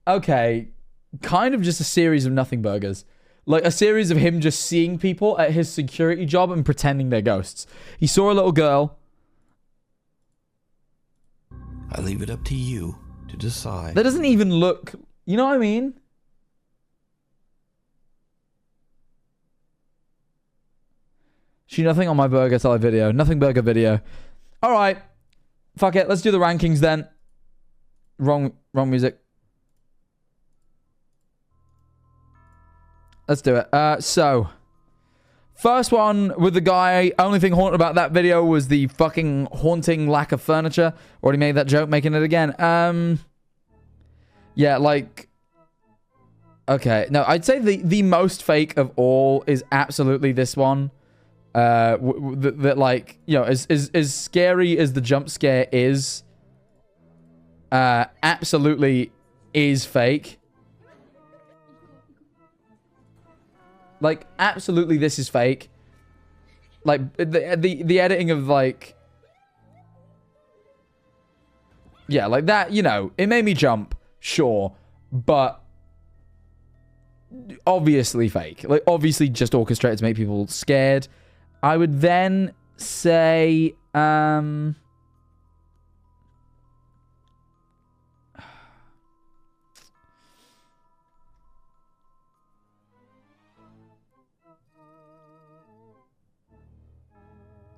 Okay. Kind of just a series of nothing burgers. Like a series of him just seeing people at his security job and pretending they're ghosts. He saw a little girl. I leave it up to you to decide. That doesn't even look... You know what I mean? See nothing on my burger side video. Nothing burger video. Alright. Fuck it. Let's do the rankings then. Wrong music. Let's do it. So... First one with the guy, only thing haunted about that video was the fucking haunting lack of furniture. Already made that joke, making it again. Yeah, like... Okay, no, I'd say the most fake of all is absolutely this one. That like, you know, as scary as the jump scare is, absolutely is fake. Like, absolutely this is fake. Like, the editing of, like... Yeah, like that, you know, it made me jump, sure, but... Obviously fake. Like, obviously just orchestrated to make people scared. I would then say,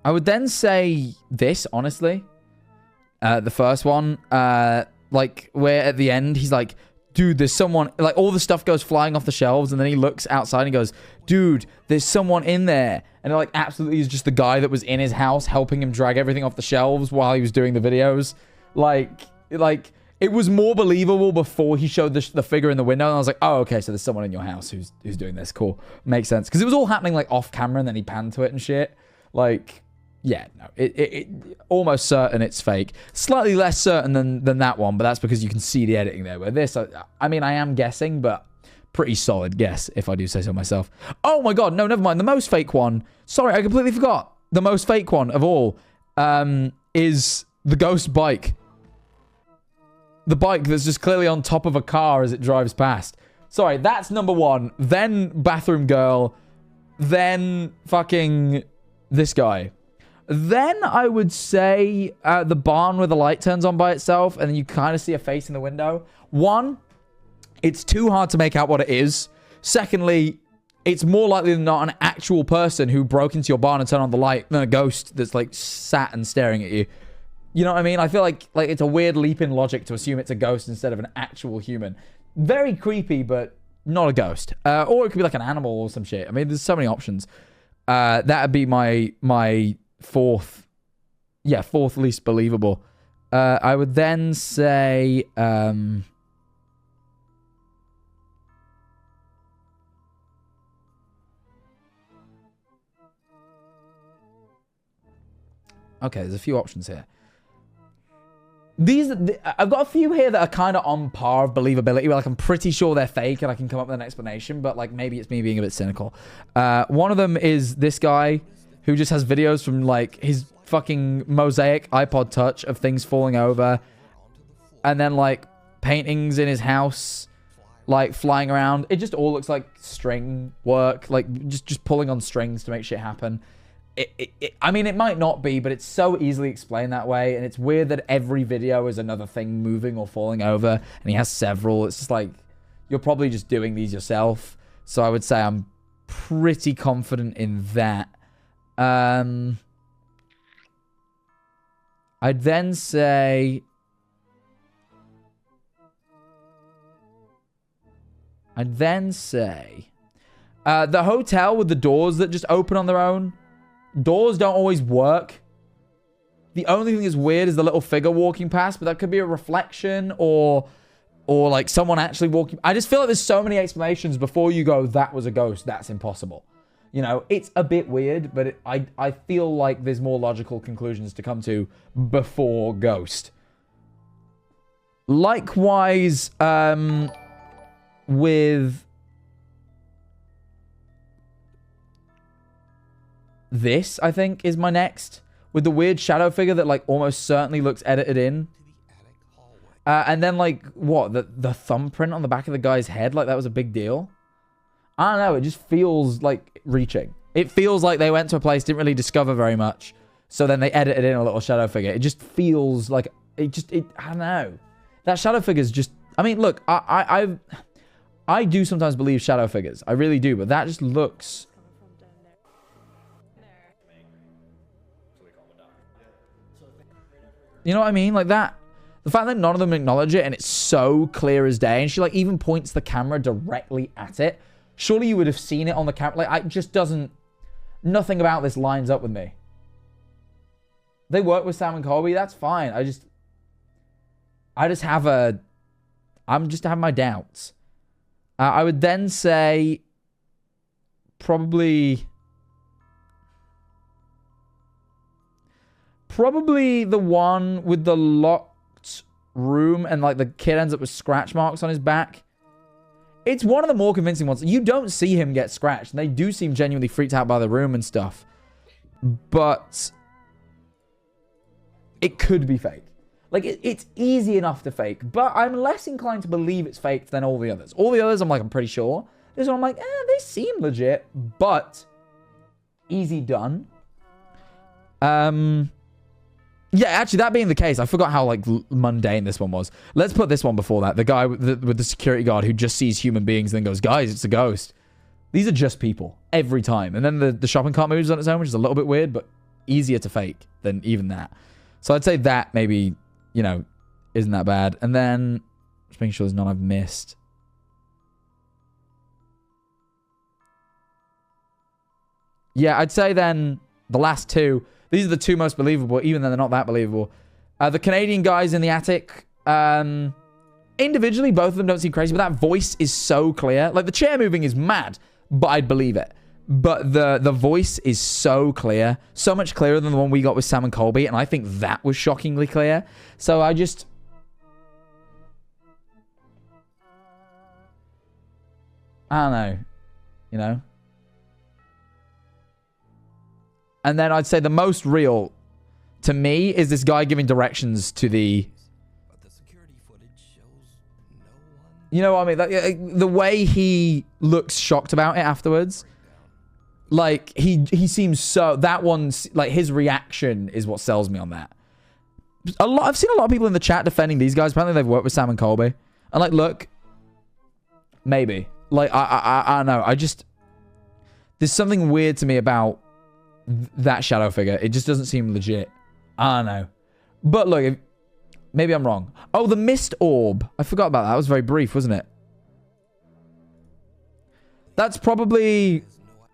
I would then say this, honestly. The first one. Like, where at the end, he's like, dude, there's someone... Like, all the stuff goes flying off the shelves, and then he looks outside and goes, dude, there's someone in there. And, like, absolutely is just the guy that was in his house helping him drag everything off the shelves while he was doing the videos. Like, it was more believable before he showed the figure in the window, and I was like, oh, okay, so there's someone in your house who's doing this. Cool. Makes sense. Because it was all happening, like, off camera, and then he panned to it and shit. Like... Yeah, no, it almost certain it's fake. Slightly less certain than that one, but that's because you can see the editing there. Where this, I mean, I am guessing, but pretty solid guess, if I do say so myself. Oh my god, no, never mind. The most fake one, sorry, I completely forgot. The most fake one of all is the ghost bike. The bike that's just clearly on top of a car as it drives past. Sorry, that's number one. Then bathroom girl. Then fucking this guy. Then I would say the barn where the light turns on by itself and then you kind of see a face in the window. One, it's too hard to make out what it is. Secondly, it's more likely than not an actual person who broke into your barn and turned on the light than a ghost that's like sat and staring at you. You know what I mean? I feel like it's a weird leap in logic to assume it's a ghost instead of an actual human. Very creepy, but not a ghost. Or it could be like an animal or some shit. I mean, there's so many options. That would be my fourth least believable. I would then say... okay, there's a few options here. I've got a few here that are kind of on par of believability. Where, like, I'm pretty sure they're fake and I can come up with an explanation, but like maybe it's me being a bit cynical. One of them is this guy who just has videos from like his fucking mosaic iPod Touch of things falling over, and then like paintings in his house, like flying around. It just all looks like string work, like just pulling on strings to make shit happen. I mean, it might not be, but it's so easily explained that way. And it's weird that every video is another thing moving or falling over. And he has several. It's just like, you're probably just doing these yourself. So I would say I'm pretty confident in that. I'd then say... the hotel with the doors that just open on their own. Doors don't always work. The only thing that's weird is the little figure walking past, but that could be a reflection or like someone actually walking. I just feel like there's so many explanations before you go, that was a ghost. That's impossible. You know, it's a bit weird, but I feel like there's more logical conclusions to come to before ghost. Likewise, with... this, I think, is my next. With the weird shadow figure that, like, almost certainly looks edited in. And then, like, what? The thumbprint on the back of the guy's head? Like, that was a big deal? I don't know. It just feels like reaching. It feels like they went to a place, didn't really discover very much. So then they edited in a little shadow figure. It just feels like... I don't know. That shadow figure's just... I mean, look, I do sometimes believe shadow figures. I really do. But that just looks... You know what I mean? Like that. The fact that none of them acknowledge it and it's so clear as day. And she like even points the camera directly at it. Surely you would have seen it on the camera. Like, it just doesn't... Nothing about this lines up with me. They work with Sam and Colby. That's fine. I just have a... I'm just having my doubts. I would then say... Probably the one with the locked room and like the kid ends up with scratch marks on his back. It's one of the more convincing ones. You don't see him get scratched. And they do seem genuinely freaked out by the room and stuff. But it could be fake. Like, it's easy enough to fake. But I'm less inclined to believe it's faked than all the others. All the others, I'm like, I'm pretty sure. This one, I'm like, they seem legit. But easy done. Yeah, actually, that being the case, I forgot how, like, mundane this one was. Let's put this one before that. The guy with the security guard who just sees human beings and then goes, guys, it's a ghost. These are just people. Every time. And then the shopping cart moves on its own, which is a little bit weird, but easier to fake than even that. So I'd say that maybe, you know, isn't that bad. And then, just making sure there's none I've missed. Yeah, I'd say then the last two... These are the two most believable, even though they're not that believable. The Canadian guys in the attic. Individually, both of them don't seem crazy, but that voice is so clear. Like, the chair moving is mad, but I'd believe it. But the voice is so clear. So much clearer than the one we got with Sam and Colby, and I think that was shockingly clear. So I just... I don't know. You know? And then I'd say the most real to me is this guy giving directions to the... You know what I mean? Like, the way he looks shocked about it afterwards. Like, he seems so... That one's... Like, his reaction is what sells me on that. I've seen a lot of people in the chat defending these guys. Apparently they've worked with Sam and Colby. And like, look... Maybe. Like, I don't know. I just... There's something weird to me about... that shadow figure. It just doesn't seem legit. I don't know. But look, maybe I'm wrong. Oh, the mist orb. I forgot about that. That was very brief, wasn't it? That's probably...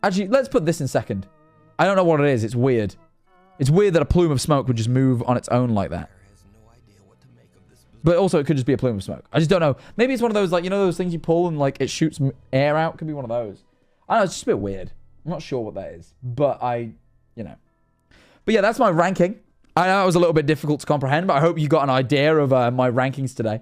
Actually, let's put this in second. I don't know what it is. It's weird. It's weird that a plume of smoke would just move on its own like that. But also, it could just be a plume of smoke. I just don't know. Maybe it's one of those, like, you know those things you pull and, like, it shoots air out? Could be one of those. I don't know. It's just a bit weird. I'm not sure what that is. But you know. But yeah, that's my ranking. I know it was a little bit difficult to comprehend, but I hope you got an idea of my rankings today.